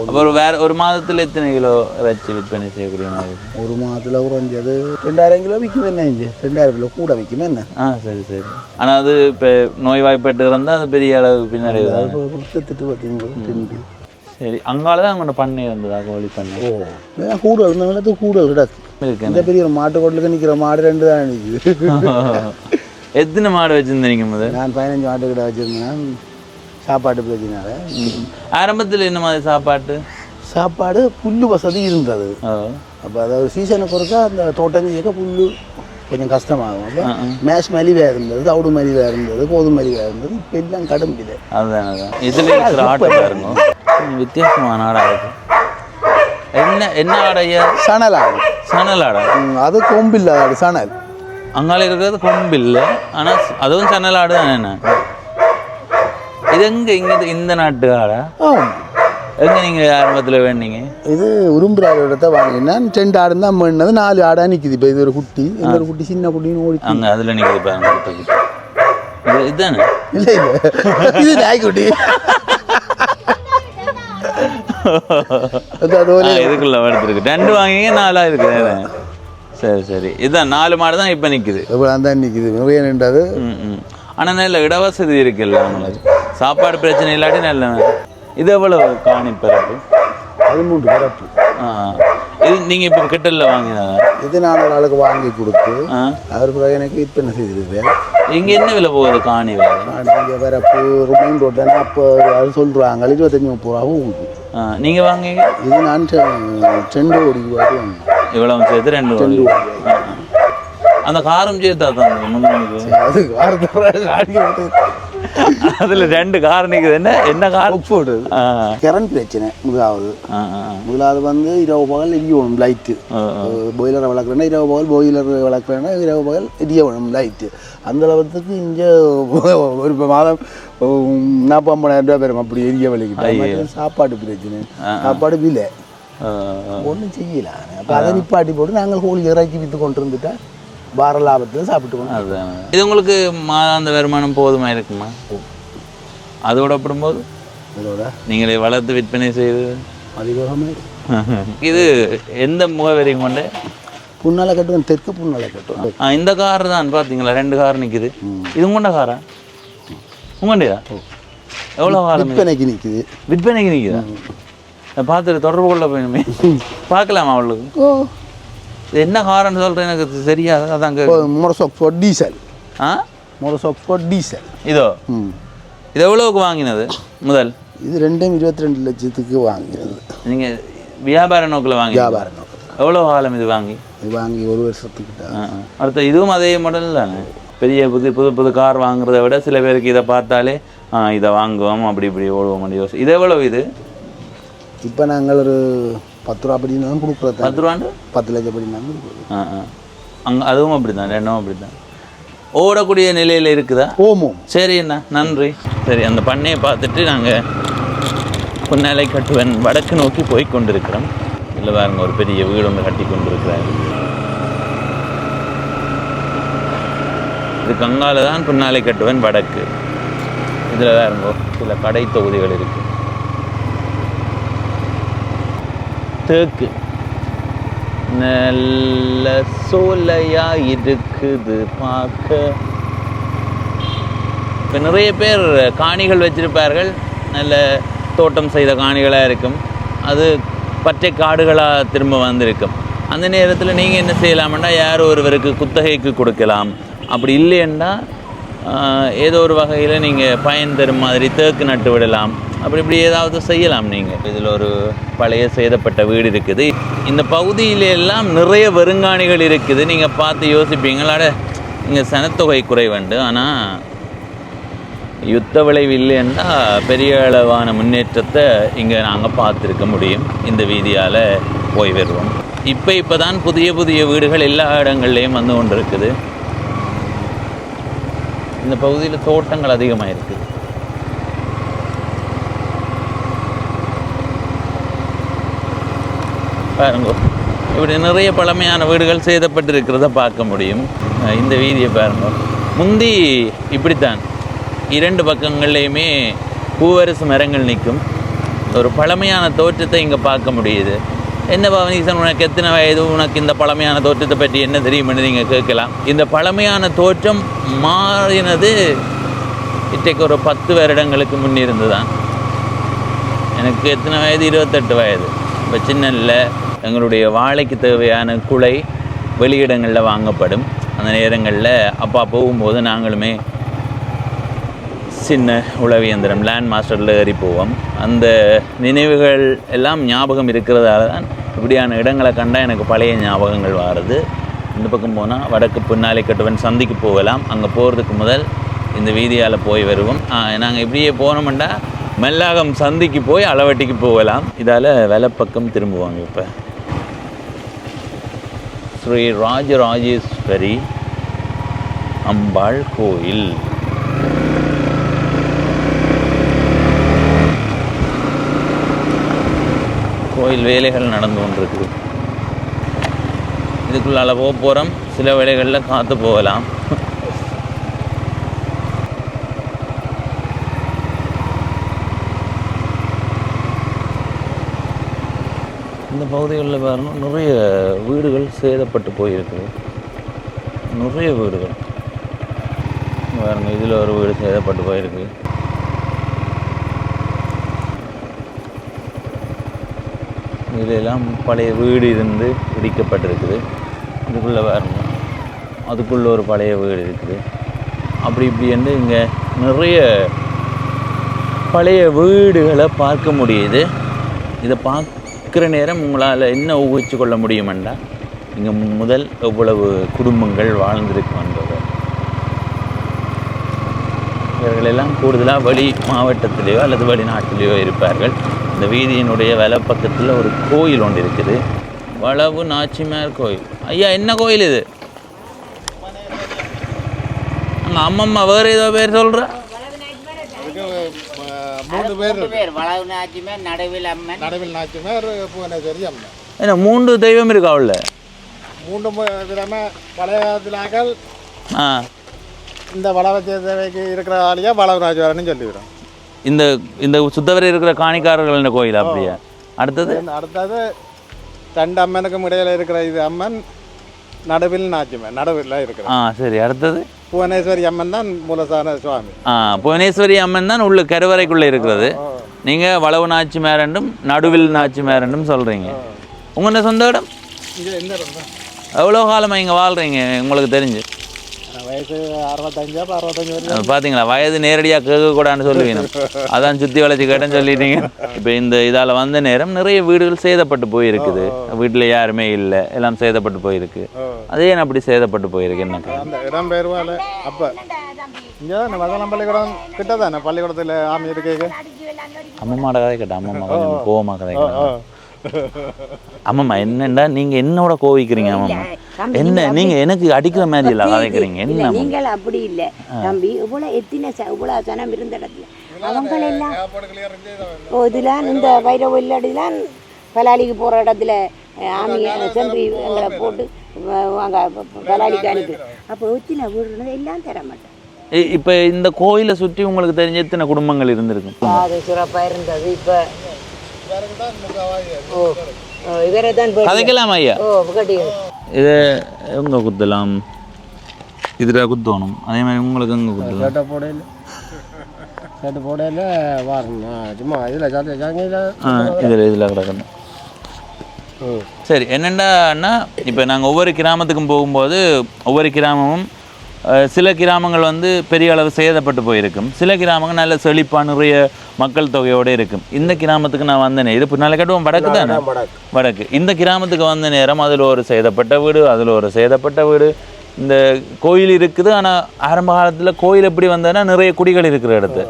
அப்புறம் வேற ஒரு மாதத்தில் எத்தனை கிலோ இறைச்சி விற்பனை செய்யக்கூடிய மாதிரி? ஒரு மாதத்தில் குறைஞ்சது 2000 கிலோ விற்கும். என்ன 2000 கிலோ கூட விற்கும் என்ன? சரி சரி. ஆனால் அது இப்போ நோய்வாய்ப்பட்டு இருந்தால் அது பெரிய அளவு பின்னாடி சரி. அங்கால தான் அங்கே பண்ணை இருந்ததா? கோழி பண்ணை? கூடுதல் இருந்தவங்களுக்கு கூடுதல் கிடக்கு. இந்த பெரிய மாட்டு கோட்டிலுக்கு நிற்கிற மாடு 2 தான் நிற்குது. எத்தனை மாடு வச்சுருந்தீங்க முதல்? நான் 15 மாட்டு கிட்ட வச்சுருந்தேன். சாப்பாட்டு பிரச்சனால. ஆரம்பத்தில் என்ன மாதிரி சாப்பாடு புல்லு வசதி இருந்தது. அப்போ அதாவது சீசனுக்கு ஒருக்கா அந்த தோட்டம் செய்ய புல்லு கொஞ்சம் கஷ்டமாகும். அப்போ மேஷ் மலிவாக இருந்தது, தவிடு மலிவாக இருந்தது, கோதுமை மலிவாக இருந்தது. இப்போ எல்லாம் கடும் இல்லை. அதுதான் இதில் இருக்கிற ஆட்டை பாருங்க, வித்தியாசமான ஆடாக இருக்கு. என்ன ஆடையா? சணல் ஆடு. சணல் ஆடா? அது கொம்பு இல்லாத ஆடு சணல். அங்கால இருக்கிறது கொம்பு இல்லை, ஆனால் அதுவும் சணல் ஆடு தானே. என்ன இது எங்கே? இங்கே இந்த நாட்டு ஆடா? எங்கே நீங்கள் ஆரம்பத்தில் வேணீங்க? இது உரும்புறாரு இடத்த வாங்கினா 2 ஆடு தான் வேணுனது, 4 ஆடாக நிற்கிது. இப்போ இது ஒரு குட்டி, இன்னொரு குட்டி, சின்ன குட்டின்னு ஓடி அங்கே அதில் நிற்கிது பாருங்க. இதுதானே? இல்லை இல்லை, இது நாய்க்குட்டி. இதுக்குள்ள எடுத்துருக்கு. 2 வாங்கிங்க, 4 இருக்குது. சரி சரி. இதுதான் 4 மாடு தான் இப்போ நிற்குது. தான் நிற்குது. நிறைய நின்றது. ஆனால் நல்ல இடவசதி இருக்குல்ல அவங்களுக்கு, சாப்பாடு பிரச்சனை இல்லாட்டி நல்ல. இது எவ்வளவு காணி பிறப்பு? 13 பிறப்பு. இது நீங்கள் இப்போ கிட்டலில் வாங்கினதா? இது நான் ஒரு ஆளுக்கு வாங்கி கொடுத்து அவருக்கு எனக்கு விற்பனை செய்திருக்கேன். இங்கே என்ன விலை போகுது காணி விலை? இங்கே பிறப்பு மெயின் ரோட்டில் 40 அது சொல்கிறாங்க, 25-30 ரூபாவும் உண்டு. நீங்கள் வாங்கிங்க? இது நான் 2 கோடி ரூபாய்க்கு வாங்கினேன். இவ்வளவு சேர்த்து 2 கோடி. அந்த காரம் சேர்த்தா தான் அது காரத்தை அதில் 2 கார் நிற்குது. என்ன கார்? போடு கரண்ட் பிரச்சனை. முதலாவது வந்து இரவு பகல் எரியணும் லைட்டு. பாய்லரை வளர்க்குறேன்னா இரவு பகல், பாய்லர் வளர்க்குறேன்னா இரவு பகல் எரியணும் லைட்டு. அந்த அளவுக்கு இங்கே ஒரு மாதம் 40,000 ரூபா பெறும் அப்படி எரிய வலிக்கிட்டு. சாப்பாடு பிரச்சனை, சாப்பாடு விலை ஒன்றும் செய்யலாம். அப்போ அதை நிப்பாட்டி போட்டு நாங்கள் கோழி இறக்கி விற்று கொண்டு இருந்துட்டா வார லாபத்தில் சாப்பிட்டுக்கணும். அதுதான். இது உங்களுக்கு மாதாந்த வருமானம் போதுமா இருக்குமா? அதோட ஒப்பிடும்போது இதோட நீங்களே வளர்த்து விற்பனை செய்து அதிகமாக. இது எந்த முகவரியும் கொண்டு? புன்னாலை கட்டுவேன், தெற்கு புன்னாலை கட்டுவேன். இந்த கார் தான் பார்த்தீங்களா? 2 கார் நிற்குது. இது உங்கள்ட காரா? உங்கள்டையா? எவ்வளோ காலம் விற்பனைக்கு நிற்குது? விற்பனைக்கு நிற்குதா? பார்த்துட்டு தொடர்பு கொள்ள போயணுமே, பார்க்கலாமா அவளுக்கு? என்ன காரன்னு சொல்கிறேன் எனக்கு தெரியாது. அதாங்க மொரசோக்ஸ்போர்ட் டீசல். மொரசோக்ஸ்போர்ட் டீசல். இதோ இது எவ்வளோவுக்கு வாங்கினது முதல்? இது 22 லட்சத்துக்கு வாங்கினது. நீங்கள் வியாபார நோக்கில் வாங்கி? வியாபார நோக்கில். எவ்வளோ காலம் இது வாங்கி? இது வாங்கி 1 வருஷத்துக்கிட்ட. அடுத்த இதுவும் அதே மாடல் தானே? பெரிய புது கார் வாங்குறத விட சில பேருக்கு இதை பார்த்தாலே இதை வாங்குவோம், அப்படி இப்படி ஓடுவோம் அப்படி யோசி. இது எவ்வளோ இது? இப்போ நாங்கள் ஒரு 10 ரூபா படினா தான் கொடுக்குறது. 10 ரூபாண்டு 10 லட்சம் படினா கொடுக்குறது. அங்கே அதுவும் அப்படி தான், 2ம் அப்படி தான். ஓடக்கூடிய நிலையில் இருக்குதா? ஓமோ. சரி அண்ணா, நன்றி. சரி, அந்த பண்ணையை பார்த்துட்டு நாங்கள் புன்னாலை கட்டுவன் வடக்கு நோக்கி போய் கொண்டிருக்கிறோம். இல்லை பாருங்க, ஒரு பெரிய வீடு ஒன்று கட்டி கொண்டிருக்கிறாரு. இது கங்கால தான் புன்னாலை கட்டுவன் வடக்கு. இதில் பாருங்க சில கடை தொகுதிகள் இருக்குது. தேக்கு நல்ல சோலையா இருக்குது பார்க்க. இப்போ நிறைய பேர் காணிகள் வச்சிருப்பார்கள், நல்ல தோட்டம் செய்த காணிகளாக இருக்கும். அது பச்சை காடுகளாக திரும்ப வந்திருக்கும். அந்த நேரத்தில் நீங்கள் என்ன செய்யலாம்னா, யார் ஒருவருக்கு குத்தகைக்கு கொடுக்கலாம். அப்படி இல்லைன்னா ஏதோ ஒரு வகையில் நீங்கள் பயன் தரும் மாதிரி தேக்கு நட்டு விடலாம். அப்படி இப்படி ஏதாவது செய்யலாம். நீங்கள் இதில் ஒரு பழைய சேதப்பட்ட வீடு இருக்குது. இந்த பகுதியிலெல்லாம் நிறைய வெறுங்காணிகள் இருக்குது. நீங்கள் பார்த்து யோசிப்பீங்களாட இங்கே சனத்தொகை குறைவுண்டு, ஆனால் யுத்த விளைவு இல்லைன்னா பெரிய அளவான முன்னேற்றத்தை இங்கே நாங்கள் பார்த்துருக்க முடியும். இந்த வீதியால் போய் வருவோம். இப்போ தான் புதிய புதிய வீடுகள் எல்லா இடங்கள்லேயும் வந்து கொண்டு இருக்குது. இந்த பகுதியில் தோட்டங்கள் அதிகமாக இருக்குது. பாருங்க, இப்படி நிறைய பழமையான வீடுகள் சேதப்பட்டிருக்கிறத பார்க்க முடியும். இந்த வீதியை பாருங்க. முந்தி இப்படித்தான் 2 பக்கங்கள்லேயுமே பூவரசு மரங்கள் நிற்கும். ஒரு பழமையான தோற்றத்தை இங்கே பார்க்க முடியுது. என்ன பவனீசன், உனக்கு எத்தனை வயது, உனக்கு இந்த பழமையான தோற்றத்தை பற்றி என்ன தெரியுமென்னு நீங்கள் கேட்கலாம். இந்த பழமையான தோற்றம் மாறினது இன்றைக்கு ஒரு 10 வருடங்களுக்கு முன்னிருந்து தான். எனக்கு எத்தனை வயது? 28 வயது. இப்போ சின்னல்ல எங்களுடைய வாழைக்கு தேவையான குலை வெளியிடங்களில் வாங்கப்படும். அந்த நேரங்களில் அப்பா போகும்போது நாங்களுமே சின்ன உழவு இயந்திரம் லேண்ட் மாஸ்டரில் ஏறி போவோம். அந்த நினைவுகள் எல்லாம் ஞாபகம் இருக்கிறதால தான் இப்படியான இடங்களை கண்டால் எனக்கு பழைய ஞாபகங்கள் வாருது. இந்த பக்கம் போனால் வடக்கு புன்னாலை கட்டுவன் சந்திக்கு போகலாம். அங்கே போகிறதுக்கு முதல் இந்த வீதியால் போய் வருவோம். நாங்கள் இப்படியே போனோம்னா மெல்லாகம் சந்திக்கு போய் அளவட்டிக்கு போகலாம். இதால் வலப்பக்கம் திரும்புவாங்க. இப்போ ஸ்ரீ ராஜராஜேஸ்வரி அம்பாள் கோயில். கோயில் வேலைகள் நடந்து கொண்டிருக்குது. இதுக்குள்ளால போகிறோம். சில வேலைகளில் காற்று போகலாம். இந்த பகுதிகளில் பாருங்க, நிறைய வீடுகள் சேதப்பட்டு போயிருக்குது. நிறைய வீடுகள் பாருங்க. இதில் ஒரு வீடு சேதப்பட்டு போயிருக்கு. இதெல்லாம் பழைய வீடு இருந்து இடிக்கப்பட்டிருக்குது. இதுக்குள்ளே பாருங்க, அதுக்குள்ளே ஒரு பழைய வீடு இருக்குது. அப்படி இப்படி வந்து இங்கே நிறைய பழைய வீடுகளை பார்க்க முடியுது. இதை பார்க்குற நேரம் உங்களால் என்ன ஊகிச்சு கொள்ள முடியுமெண்டா, இங்கே முதல் எவ்வளவு குடும்பங்கள் வாழ்ந்திருக்கின்றன. இவர்களெல்லாம் கூடுதலாக வெளி மாவட்டத்திலேயோ அல்லது வெளிநாட்டிலேயோ இருப்பார்கள். இந்த வீதியினுடைய வலப்பக்கத்தில் ஒரு கோயில் ஒன்று இருக்குது. வளவு நாச்சிமார் கோயில். ஐயா, என்ன கோயில் இது? அங்கே அம்மம்மா வேறு ஏதோ பேர் சொல்கிற? 3 பேர். வளவு நாச்சிமார், நடுவில் அம்மன், நடுவில் நாச்சிமார், புவனேஸ்வரி அம்மன். என்ன 3 தெய்வம் இருக்கா உள்ள? 3 விதமாக பழைய காலத்தில் இந்த வளவ தேவைக்கு இருக்கிற ஆளியா வளவு ராஜவாரன்னு சொல்லிவிடும். இந்த இந்த சுத்தவரை இருக்கிற காணிக்காரர்கள் கோயில் அப்படியா? அடுத்தது 2 அம்மனுக்கும் இடையில இருக்கிற இது அம்மன், நடுவில் நாச்சிமார், நடுவில் இருக்கிற. சரி. அடுத்தது புவனேஸ்வரி அம்மன் தான் மூலசான சுவாமி. புவனேஸ்வரி அம்மன் தான் உள்ள கருவறைக்குள்ளே இருக்கிறது. நீங்கள் வளவு நாச்சிமார் என்றும் நடுவில் நாச்சிமார் என்றும் சொல்கிறீங்க. உங்கள் சொந்த இடம் இங்கே எந்த இடம் தான்? எவ்வளோ காலமாக இங்கே வாழ்கிறீங்க உங்களுக்கு தெரிஞ்சு? வயசு 65 வரைக்கும். பார்த்தீங்களா, வயது நேரடியாக கேட்கக்கூடாதுன்னு சொல்லுவீங்க. அதான் சுற்றி வளைச்சி கேட்டேன்னு சொல்லிட்டீங்க. இப்போ இந்த இதால் வந்த நேரம் நிறைய வீடுகள் சேதப்பட்டு போயிருக்குது. வீட்டில் யாருமே இல்லை, எல்லாம் சேதப்பட்டு போயிருக்கு. அதே அப்படி சேதப்பட்டு போயிருக்கு. என்ன அந்த இடம் பேருவாள் அப்போ இங்கே தான் வதனம் பள்ளிக்கூடம் கிட்ட தானே, பள்ளிக்கூடத்தில் ஆமி இருக்கு. அம்மம்மாட கதை கேட்டேன். அம்மம்மா கொஞ்சம் கோவமா கதை கேட்டேன். அம்மம்மா என்னண்டா நீங்க என்னோட கோவிக்கிறீங்க? அம்மம்மா என்ன நீங்க எனக்கு அடிக்கிற மாதிரி இல்லை கதைக்கிறீங்க? என்ன நீங்கள் அப்படி இல்லை தம்பி. இவ்வளோ எத்தனை இவ்வளோ சனம் இருந்த இடத்துல அவங்களெல்லாம் இதெல்லாம் இந்த வைரவ இல்லாடிலாம் பலாலிக்கு போகிற இடத்துல ஆமியை சென்று எங்களை போட்டு அங்கே பலாலிக்கு அனுப்பி அப்போ எத்தனை வீடு எல்லாம் தர மாட்டேன். இப்போ இந்த கோயிலை சுற்றி உங்களுக்கு தெரிஞ்ச எத்தனை குடும்பங்கள் இருந்திருக்கும்? அது சிறப்பாக இருந்தது. இப்போ இவரை தான் கதைக்கலாம் ஐயா. இது எங்கே குத்தலாம்? இதில் குத்தணும். அதே மாதிரி உங்களுக்கு எங்கே குத்தலாம்? கேட்டு போடையில் வாரணும். சும்மா இதில் கிடக்கணும். சரி. என்னென்னா இப்போ நாங்கள் ஒவ்வொரு கிராமத்துக்கும் போகும்போது ஒவ்வொரு கிராமமும் சில கிராமங்கள் வந்து பெரிய அளவு சேதப்பட்டு போயிருக்கும். சில கிராமங்கள் நல்ல செழிப்பாக நிறைய மக்கள் தொகையோடு இருக்கும். இந்த கிராமத்துக்கு நான் வந்தேன். இது பின்னால் கட்டுவோம் வடக்கு தானே? வடக்கு. இந்த கிராமத்துக்கு வந்த நேரம் அதில் ஒரு சேதப்பட்ட வீடு, அதில் ஒரு சேதப்பட்ட வீடு. இந்த கோயில் இருக்குது. ஆனால் ஆரம்ப காலத்தில் கோயில் எப்படி வந்ததுன்னா நிறைய குடிகள் இருக்கிற இடத்து.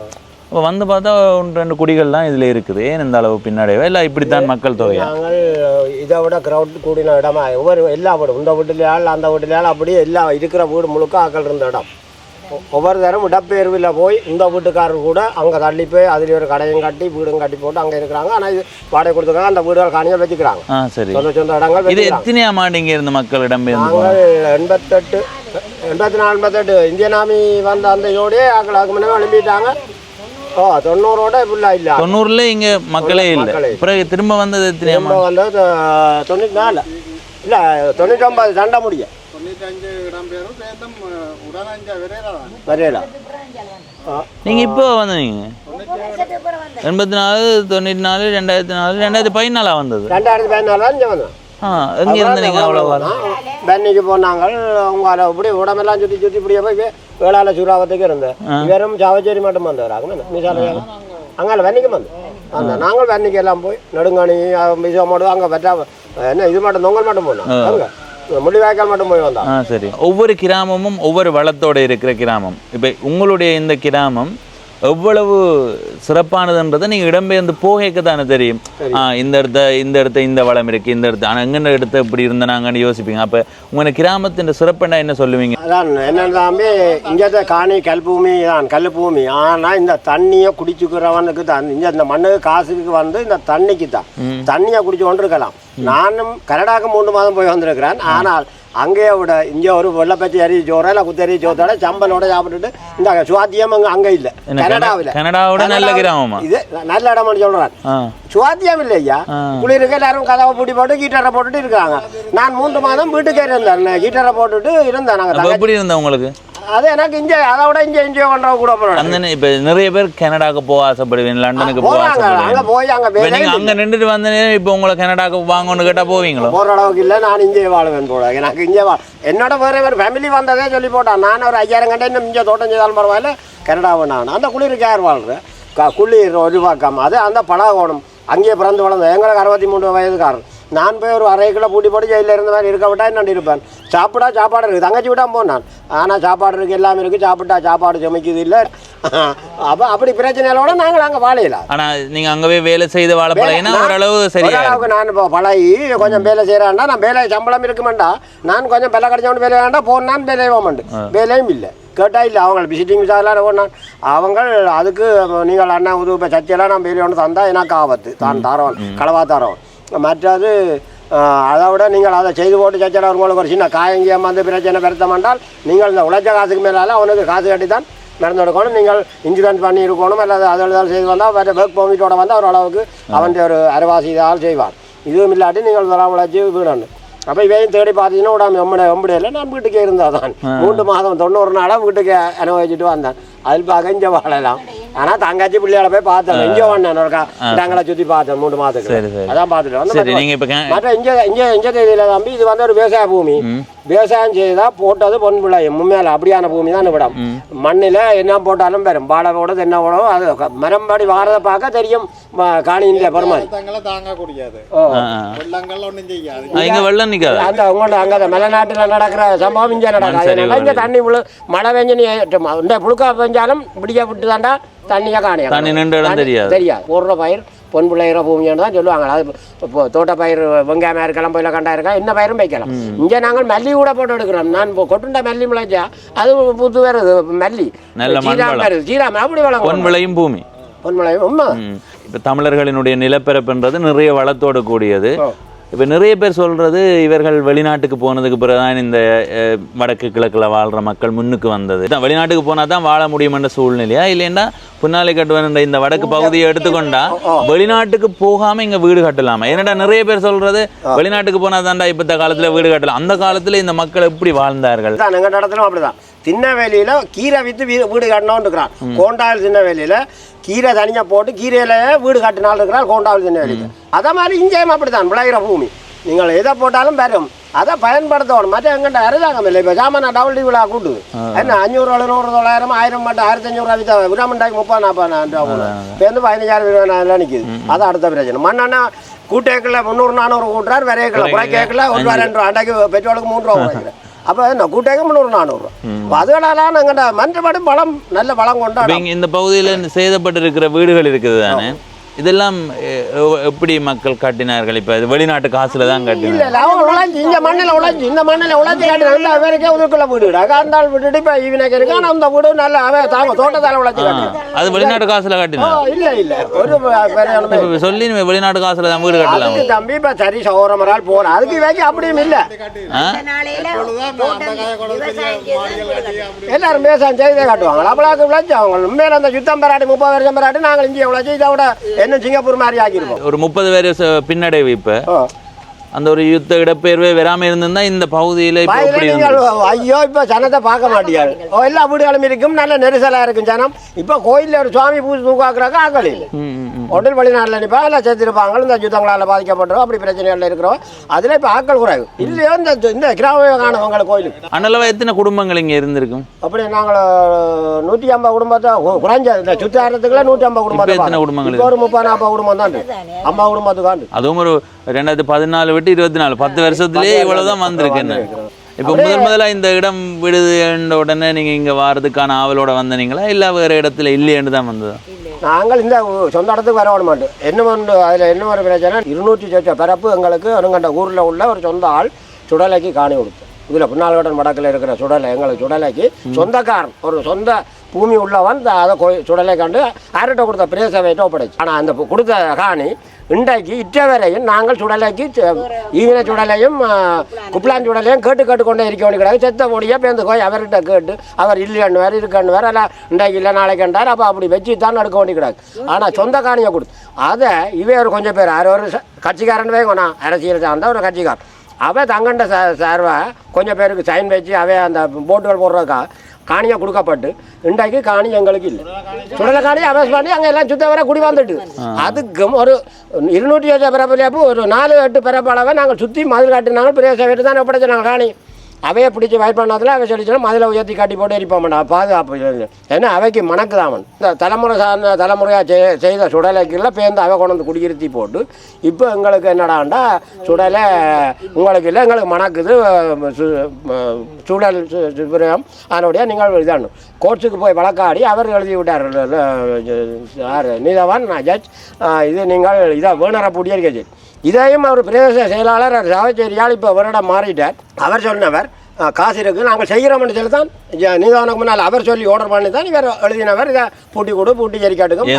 அப்போ வந்து பார்த்தா 1-2 குடிகள்லாம் இதில் இருக்குது. ஏன் இந்த அளவு பின்னாடியோ இல்லை இப்படித்தான் மக்கள் தொகையா? நாங்கள் இதை விட கிரவுட் கூடின இடமா ஒவ்வொரு எல்லா வீடும் இந்த வீட்டுலையால் அந்த வீட்டுலையால் அப்படியே எல்லா இருக்கிற வீடு முழுக்க ஆக்கள் இருந்த இடம். ஒவ்வொரு தரம் இடப்பெயர்வில் போய் இந்த வீட்டுக்காரர் கூட அங்கே தள்ளி போய் அதில் ஒரு கடையும் கட்டி வீடும் கட்டி போட்டு அங்கே இருக்கிறாங்க. ஆனால் இது வாடகை கொடுத்துருக்காங்க, அந்த வீடுகள் காணியாக வச்சுக்கிறாங்க. சரி. சொந்த சொந்த இடங்கள். இது எத்தனையாம் ஆண்டு இங்கே இருந்த மக்கள் இடம்பெயர்ந்து? நாங்கள் 84-88 இந்தியன் ஆர்மி வந்த அந்த இதோடய ஆக்கள் அதுக்கு முன்னே எழுப்பிட்டாங்க. 90ஓட ஃபுல்லாக இல்லை. 90ல் இங்கே மக்களே இல்லை. பிறகு திரும்ப வந்தது எத்தனையாம்? வந்தது 94 இல்லை 99 சண்டை முடியும் 95 இடம்பெயரும் சேதம் உடனஞ்சா வரையல. நீங்கள் இப்போ வந்தீங்க 84, 94, 2004, 2014 வந்தது. 2014 இங்கே வந்தோம். எங்கே இருந்து நீங்கள் அவ்வளோ பெண்ணிக்கு போனாங்க. உங்களை இப்படி உடம்பெல்லாம் சுற்றி சுற்றி இப்படியே போய் வேளாள சூறாவத்துக்கு இருந்தேன். வெறும் சாவச்சேரி மட்டும் வந்தாங்க. மிசால அங்கே வெண்ணிக்கு வந்தோம். நாங்கள் வெண்ணிக்கு எல்லாம் போய் நெடுங்காணி மிசோ மாடு அங்கே வெட்டா என்ன இது மட்டும் தொங்கல் மட்டும் போனோம். அங்கே முள்ளிவாய்க்கால் மட்டும் போய் வந்தோம். சரி. ஒவ்வொரு கிராமமும் ஒவ்வொரு வளத்தோடு இருக்கிற கிராமம். இப்போ உங்களுடைய இந்த கிராமம் எவ்வளவு சிறப்பானதுன்றதை நீங்கள் இடம்பெயர்ந்து போகைக்கு தானே தெரியும். இந்த இடத்த இந்த வளம் இருக்குது, இந்த இடத்த ஆனால் எங்கென்ன இடத்த இப்படி இருந்தாங்கன்னு யோசிப்பீங்க. அப்போ உங்கள் கிராமத்தின் சிறப்புன்னா என்ன சொல்லுவீங்க? அதான் என்னென்னாமே இங்கே காணி கல்பூமி தான் கல் பூமி. ஆனால் இந்த தண்ணியை குடிச்சுக்கிறவனுக்கு தான் இந்த மண்ணுக்கு காசுக்கு வந்து இந்த தண்ணிக்கு தான் தண்ணியை குடிச்சு கொண்டு இருக்கலாம். நானும் கனடாவுக்கு 3 மாதம் போய் வந்திருக்கிறேன். ஆனால் அங்கேயே விட இங்கே ஒரு வெள்ளப்பச்சி அரி சோறோ இல்லை குத்தரி சோத்தோட சம்பலோட சாப்பிட்டுட்டு இந்த சுவாத்தியம் அங்கே இல்லை. கனடாவோட நல்ல கிராமமா இது நல்ல இடம்னு சொல்கிறேன். சுவாத்தியம் இல்லை ஐயா. குளிருக்கு எல்லாரும் கதவை பூட்டி போட்டு கீட்டரை போட்டுட்டு இருக்காங்க. நான் 3 மாதம் வீட்டுக்கே இருந்தேன். கீட்டரை போட்டுட்டு இருந்தேன். நாங்கள் எப்படி இருந்தேன் உங்களுக்கு? அது எனக்கு இங்கே அதை விட இங்கே என்ஜாய் பண்ணுற கூட போகிறோம். இப்போ நிறைய பேர் கனடாவுக்கு போக ஆசைப்படுவீங்க, லண்டனுக்கு போக ஆசைப்படுவீங்க. அங்கே போய் அங்கே நின்றுட்டு வந்தேன். இப்போ உங்களை கனடாவுக்கு வாங்கன்னு கேட்டால் போவீங்களோ? போகிற அளவுக்கு இல்லை. நான் இங்கே வாழுவேன் போல. எனக்கு இங்கே என்னோட வேறு ஃபேமிலி வந்ததே சொல்லி போட்டான். நான் ஒரு 5000 கண்டே இன்னும் இங்கே தோட்டம் செய்தாலும் பரவாயில்ல கனடாவை நான் அந்த குளிருக்கு யார் வாழ்கிறேன். குளிர் ஒரு பக்கம் அது அந்த பழகோணம் அங்கேயே பிறந்து வளர்ந்தேன். எங்களுக்கு 63 வயதுக்காரன். நான் போய் ஒரு 1/2 கிலோ பூட்டி போட்டு ஜெயிலில் இருந்த மாதிரி இருக்க விட்டா என்ன இருப்பேன். சாப்பாடு இருக்குது. தங்கச்சி விட்டா போனான். ஆனால் சாப்பாடு இருக்குது, எல்லாமே இருக்குது. சாப்பாடு சமைக்குது இல்லை. அப்போ அப்படி பிரச்சனைகளோட நாங்கள் அங்கே வாழையில. ஆனால் நீங்கள் அங்கேயே வேலை செய்து வாழ பழகினா ஓரளவு சரியா அளவுக்கு நான் இப்போ பழகி கொஞ்சம் வேலை செய்கிறான்டா. நான் வேலை சம்பளம் இருக்குமெண்டா. நான் கொஞ்சம் வெலை கிடைச்சவன் வேலை வேண்டாம் போனான் வேலையும் உண்டு. வேலையும் இல்லை கேட்டால் இல்லை. அவங்க விசிட்டிங் விசாரில் ஓடினான். அவங்க அதுக்கு நீங்கள் அண்ணா உதவி சர்ச்சையெல்லாம் நான் வேலை ஒன்று தந்தால் எனக்கு ஆபத்து தான் தரோம் களவா தரோம். மற்றது அதை விட நீங்கள் அதை செய்து போட்டு சச்சரவு உங்களுக்கு ஒரு சின்ன காயங்கியம் வந்து பிரச்சனை பெருத்தமாண்டால் நீங்கள் இந்த உழைச்ச காசுக்கு மேலால் அவனுக்கு காசு கட்டி தான் நடந்து எடுக்கணும். நீங்கள் இன்சூரன்ஸ் பண்ணி இருக்கணும். அல்லது அதில் செய்து வந்தால் வேறு ஒர்க் பெர்மிட்டோட வந்து ஓரளவுக்கு அவன் ஒரு அரைவாசி இதால் செய்வான். இதுவும் இல்லாட்டி நீங்கள் வர உழைச்சி வீடணும். அப்போ இவையும் தேடி பார்த்தீங்கன்னா உடம்பு எம்படியில் நான் வீட்டுக்கே இருந்தால் தான் 3 மாதம் 90 நாளாக வீட்டுக்கு அனுபவிச்சுட்டு வந்தேன். அதில் பார்க்க இங்கே வாழலாம். ஆனால் தங்கச்சி பிள்ளையால போய் பார்த்தேன். இங்கே வந்தேன் இடங்களை சுற்றி பார்த்தேன் 3 மாதத்துக்கு. அதான் பார்த்துட்டு வந்தேன். மற்ற இங்கே தேதியில் தம்பி இது வந்து ஒரு விவசாய பூமி. விவசாயம் செய்தால் போட்டது பொன் விளையும் மும்மேல அப்படியான பூமி தான் விடம். மண்ணில் என்ன போட்டாலும் பெறும். வாழை போடுறது என்ன போடும் அது மரம்படி வாரதை பார்க்க தெரியும். காணியின் பெருமாள் தாங்கக்கூடியது வெள்ளங்கள் ஒன்றும் செய்யாது. அந்த உங்களோட அங்கே மலைநாட்டில் நடக்கிற சம்பவம் இங்கே நடக்காது. இங்கே தண்ணி மழை பெஞ்சு இந்த புழுக்கா பெஞ்சாலும் பிடிக்க விட்டு தாண்டா தண்ணியாக காணியா தெரியாது. போடுற பயிர் பொன் பிள்ளைகிற பூமின்னு தான் சொல்லுவாங்க. அது இப்போ தோட்ட பயிர் வெங்காயம் இருக்கலாம் போயில கண்டா இருக்கா என்ன பயிரும் வைக்கலாம். இங்கே நாங்கள் மல்லி கூட போட்டு எடுக்கிறோம். நான் இப்போ கொட்டுண்ட மல்லி முளைச்சா அது புத்து வருது மல்லி சீராம அப்படி வளம் பொன் விளையும் பூமி. பொன் விளையும் உண்மை. இப்போ தமிழர்களினுடைய நிலப்பரப்புன்றது நிறைய வளத்தோடு கூடியது. இப்போ நிறைய பேர் சொல்கிறது இவர்கள் வெளிநாட்டுக்கு போனதுக்கு பிறகு தான் இந்த வடக்கு கிழக்கில் வாழ்கிற மக்கள் முன்னுக்கு வந்தது. வெளிநாட்டுக்கு போனால் தான் வாழ முடியுமென்ற சூழ்நிலையா இல்லைன்னா புன்னாலை கட்டுவன் இந்த வடக்கு பகுதியை எடுத்துக்கொண்டா வெளிநாட்டுக்கு போகாமல் இங்கே வீடு கட்டலாமா? ஏன்னாடா நிறைய பேர் சொல்கிறது வெளிநாட்டுக்கு போனால் தான்டா இப்போ காலத்தில் வீடு கட்டலாம். அந்த காலத்தில் இந்த மக்கள் எப்படி வாழ்ந்தார்கள்? எங்கள் இடத்துலையும் அப்படிதான். திண்ணவேலியில் கீரை விற்று வீடு கட்டணும்னு இருக்கிறான். கோண்டாவில் திண்ணவேலியில் கீரை தனியாக போட்டு கீரையில் வீடு கட்டினாலும் இருக்கிறான் கோண்டாவில் திண்ணவேலியில். அதே மாதிரி இங்கேயும் அப்படித்தான் விளையிற பூமி. நீங்கள் எதை போட்டாலும் பெறும். அதை பயன்படுத்தணும். மற்ற எங்கிட்ட அரசாங்கம் இல்லை. இப்போ சாமான டபுள் டி விழா கூட்டுது என்ன 500, 700, 900, 1000 மட்டும் 1500 வித்தா விடாமண்டாய்க்கு 30-40 இப்போ வந்து 15,000 நிற்கிது. அது அடுத்த பிரச்சனை. மண்ணெண்ணா கூட்டேக்கில் 300-400 கூட்டுறாரு. விரைக்கில் குறைக்கேக்கில் 1 ரூபா 2 ரூபா அண்டைக்கு பெட்ரோலுக்கு 3 ரூபா குறைக்கிறேன். அப்போ என்ன கூட்டேங்க 300-400. அதுகளால் எங்கள்கிட்ட மற்றபடி வளம் நல்ல வளம் கொண்டாடும். இந்த பகுதியில் சேதப்பட்டிருக்கிற வீடுகள் இருக்குது தானே, இதெல்லாம் எப்படி மக்கள் கட்டினார்கள்? இப்போ இது வெளிநாட்டு காசுல தான் கட்டினாங்க. இல்லை அவங்க உழைச்சி இந்த மண்ணில் உழைச்சி கட்டினாங்க. அவருக்கே உதுக்குள்ள வீடு அந்த ஆள் விட்டுட்டு இப்போ ஈவினக்கு இருக்கு. ஆனால் அந்த வீடு நல்ல அவன் தாங்க தோட்டத்தால் உழைச்சி கட்டினாங்க. அது வெளிநாட்டு காசுல கட்டினாங்க. இல்லை ஒரு சொல்லி வெளிநாட்டு காசுல தான் வீடு கட்டலாம் தம்பி. இப்போ சரி சௌரமரால் போகிறேன் அதுக்கு வைக்க அப்படியும் இல்லை. எல்லாரும் விவசாயம் செய்தே காட்டுவாங்க. அவ்வளோக்கு உழைச்சி அவங்க உண்மையில அந்த யுத்தம் பெறாட்டி 30 வருஷம் பெறாட்டி நாங்கள் இங்கே உழைச்சி இதை விட என்ன சிங்கப்பூர் மாதிரி ஆக்கியிருக்கோம். ஒரு 30 பேர் பின்னடைவு. இப்போ அந்த ஒரு யுத்த இடப்பெயர்வே வராம இருந்திருந்தா இந்த பகுதியில ஐயோ இப்ப ஜனத்தை பார்க்க மாட்டேங்காது. எல்லா வீடுகளும் இருக்கும், நல்ல நெரிசலா இருக்கும் ஜனம். இப்ப கோயில்ல ஒரு சுவாமி பூஜை தூக்காக்குறாங்க ஆக்கள் இல்லை. ஒன்றில் வெளிநாட்டில் நிற்பாங்க, எல்லாம் சேர்த்திருப்பாங்க. இந்த யுத்தங்களால் பாதிக்கப்பட்டோம் அப்படி பிரச்சனைகள் இருக்கிறோம். அதுல இப்ப ஆக்கள் குறைவு இல்லையோ இந்த கிராம காணவங்களை கோயிலுக்கு. அண்ணளவா எத்தனை குடும்பங்கள் இங்க இருந்திருக்கும்? அப்படி நாங்கள் 150 குடும்பத்தை குறைஞ்ச இந்த சுத்தாரத்துக்குள்ள 150 குடும்பம். எத்தனை குடும்பங்கள்? ஒரு 30-40 குடும்பம் தான் அம்மா குடும்பத்துக்காண்டு. அதுவும் ஒரு 2014 விட்டு 24 10 வருஷத்துலேயே இவ்வளவுதான் வந்திருக்கு. என்ன இப்போ முதல்ல இந்த இடம் விடுதுன்ற உடனே நீங்க இங்க வாரதுக்கான ஆவலோட வந்தீங்களா, இல்ல வேற இடத்துல இல்லையேன்னு தான் வந்ததா? நாங்கள் இந்த சொந்த இடத்துக்கு வர விட மாட்டோம். என்ன ஒன்று அதில் என்ன ஒரு பிரச்சனை, 200 சொச்ச பிறப்பு எங்களுக்கு அருங்கண்ட ஊரில் உள்ள ஒரு சொந்த ஆள் சுடலைக்கு காணி கொடுத்தோம். இதில் பின்னால்கடன் வடக்கில் இருக்கிற சுடலை எங்களுக்கு சுடலைக்கு சொந்தக்காரன் ஒரு சொந்த பூமி உள்ளவன் அதை சுடலை கண்டு யார்கிட்ட கொடுத்த பிரேசவையிட்ட ஒப்படைச்சு. ஆனால் அந்த கொடுத்த காணி இன்றைக்கு இற்ற வரையும் நாங்கள் சுடலைக்கு ஈவின சுடலையும் குப்லான் சுடலையும் கேட்டுக்கொண்டே இருக்க வேண்டிய கிடையாது. செத்த பொடியாக பேருந்து போய் அவர்கிட்ட கேட்டு அவர் இல்லைன்னு வேறு இருக்கன்னு வேறு எல்லாம் இன்றைக்கு இல்லை நாளைக்குண்டார். அப்போ அப்படி வச்சு தான் எடுக்க வேண்டிய கிடையாது. ஆனால் சொந்த காணியை கொடுத்து அதை ஒரு கொஞ்சம் பேர் ஒரு கட்சிக்காரன் வேணும், அரசியல் சார்ந்த ஒரு கட்சிக்காரன் அவன் தங்கண்ட சார்வை கொஞ்சம் பேருக்கு சைன் வச்சு அவன் அந்த போட்டுகள் போடுறதுக்கா காணியை கொடுக்கப்பட்டு இன்றைக்கு காணி எங்களுக்கு இல்லை. சுடலை காணி அவஸ் பண்ணி அங்கே எல்லாம் சுத்த வர குடி வந்துட்டு அதுக்கும் ஒரு 200 பிறப்பு ஒரு 4-8 பிறப்பாளவை நாங்கள் சுற்றி மதில் காட்டினாங்க. பெரிய சேவைட்டு தான் ஒப்படைச்சு நாங்கள் காணி அவையை பிடிச்சி வயல் பண்ணதில் அவை சொல்லிச்சுன்னா மதிலை உயர்த்தி காட்டி போட்டு எரிப்ப மாட்டான் பாதுகாப்பு. ஏன்னா அவைக்கு மணக்குதாமன் இந்த தலைமுறை சார்ந்த தலைமுறையாக செய்த சுடலைக்குள்ள பேருந்து அவை கொண்டு வந்து குடியிருத்தி போட்டு இப்போ எங்களுக்கு என்னடாண்டா சுடலை உங்களுக்கு இல்லை எங்களுக்கு மணக்குது சுடல் சுப்ரியம் அதனுடைய நீங்கள் இதானு கோர்ட்ஸுக்கு போய் வழக்காடி அவர் எழுதி விட்டார். யார் நீதவான் ஜட்ஜ் இது நீங்கள் இதை வேணற பூடியே இதையும் அவர் பிரதேச செயலாளர் சாவச்சேரியால் இப்போ வருடம் மாறிட்டார். அவர் சொன்னவர் காசு இருக்குது நாங்கள் செய்கிறோம்னு சொல்லி தான் நீதானுக்கு முன்னால் அவர் சொல்லி ஆர்டர் பண்ணி தான் இவர் எழுதினவர் இதை பூட்டி கொடு பூட்டி எரிக்காட்டுக்கும்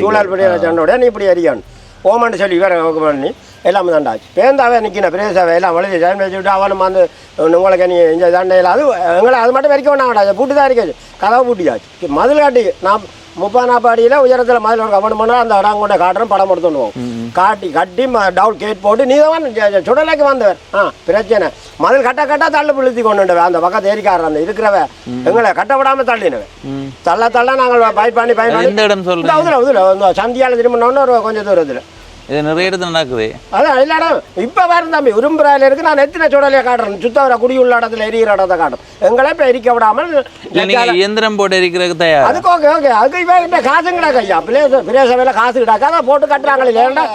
சூழல் பிரதேசோட நீ இப்படி எரிக்கணும் ஓமன்னு சொல்லி இவர் பண்ணி எல்லாமே தாண்டாச்சு. பேருந்தாவே நிற்கின பிரதேச எல்லாம் எழுதி ஜாயின் வச்சுவிட்டு அவனும் வந்து உங்களுக்கு நீ இந்த தாண்டையில் அது எங்களை அது மட்டும் வரைக்கும் வேண்டாம் பூட்டி தான் இருக்காச்சு கதவை பூட்டியாச்சு. மதில் காட்டி நான் 30-40 அடியில் உயரத்தில் மதில் ஒரு கவனம் பண்ணால் அந்த இடம் கொண்ட காட்டுறோம் படம் எடுத்துடுவோம் காட்டி கட்டி டவுன் கேட் போட்டு நீ தான் சுடலைக்கு வந்தவர். பிரச்சனை மதில் கட்ட தள்ளு பிழுத்தி கொண்டு அந்த பக்கத்து ஏரிக்காரர் அந்த இருக்கிறவ எங்களை கட்டப்படாமல் தள்ளினவன் தள்ள நாங்கள் பயிர் பண்ணி சந்தியால் திரும்பினோன்னு ஒரு கொஞ்சம் தூரத்தில் இது நிறைய இடத்துல நடக்குது. அதான் இல்லைடா இப்போ வேறு தம்பி உரும்புறாயில் இருக்கு. நான் எத்தனை சுடலையை காட்டுறேன் சுத்தவரை குடியுள்ள இடத்துல எரிகிற இடத்த காட்டும் எங்களை இப்போ எரிக்க விடாமல் இயந்திரம் போட்டு எரிக்கிறதுக்கு தயார். அதுக்கு ஓகே ஓகே அதுக்கு இப்போ காசு கிடாக்க ஐயா பெரிய சபையில் காசு கிடாக்க அதை போட்டு கட்டுறாங்களே இல்லையாண்டா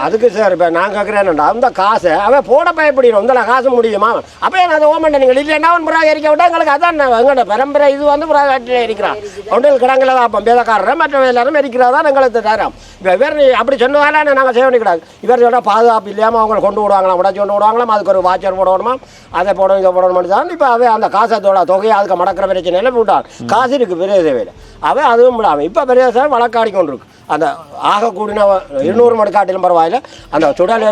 அதுக்கு சார் இப்போ நான் கேட்குறேன்டா அந்த காசை அவன் போட பயப்படிடும் இந்த காசு முடியுமா அப்போ அதை ஓமண்ட நீங்கள் இல்லைன்னா அவன் புறா எரிக்க விட்டா எங்களுக்கு அதான் எங்களோட பரம்பரை இது வந்து புறா காட்டில் எரிக்கிறான் ஒன்றில் கிடங்கில் தான் அப்போ பேதக்காரர் மற்ற எல்லாரும் எரிக்கிறதா எங்களுக்கு தரோம். இவர் அப்படி சொன்னதால நாங்கள் செய்ய வேண்டியது இவர் சொல்ல பாதுகாப்பு இல்லாமல் அவங்களை கொண்டு விடுவாங்களாம் உடச்சி கொண்டு விடுவாங்களாம் அதுக்கு ஒரு வாட்சர் போடணுமா அதை போடணும் இதை போடணும் தான் இப்போ அவன் அந்த காசத்தோட தொகையை அதுக்கு மடக்கிற பிரச்சனையில் விட்டான். காசு இருக்குது பெரிய தேவையில் அவன் அதுவும் விடாமல் இப்போ பெரிய சார் வழக்காடி கொண்டு இருக்கு. அந்த ஆக கூடின 200 மடக்காட்டிலும் பரவாயில்ல அந்த சுடலை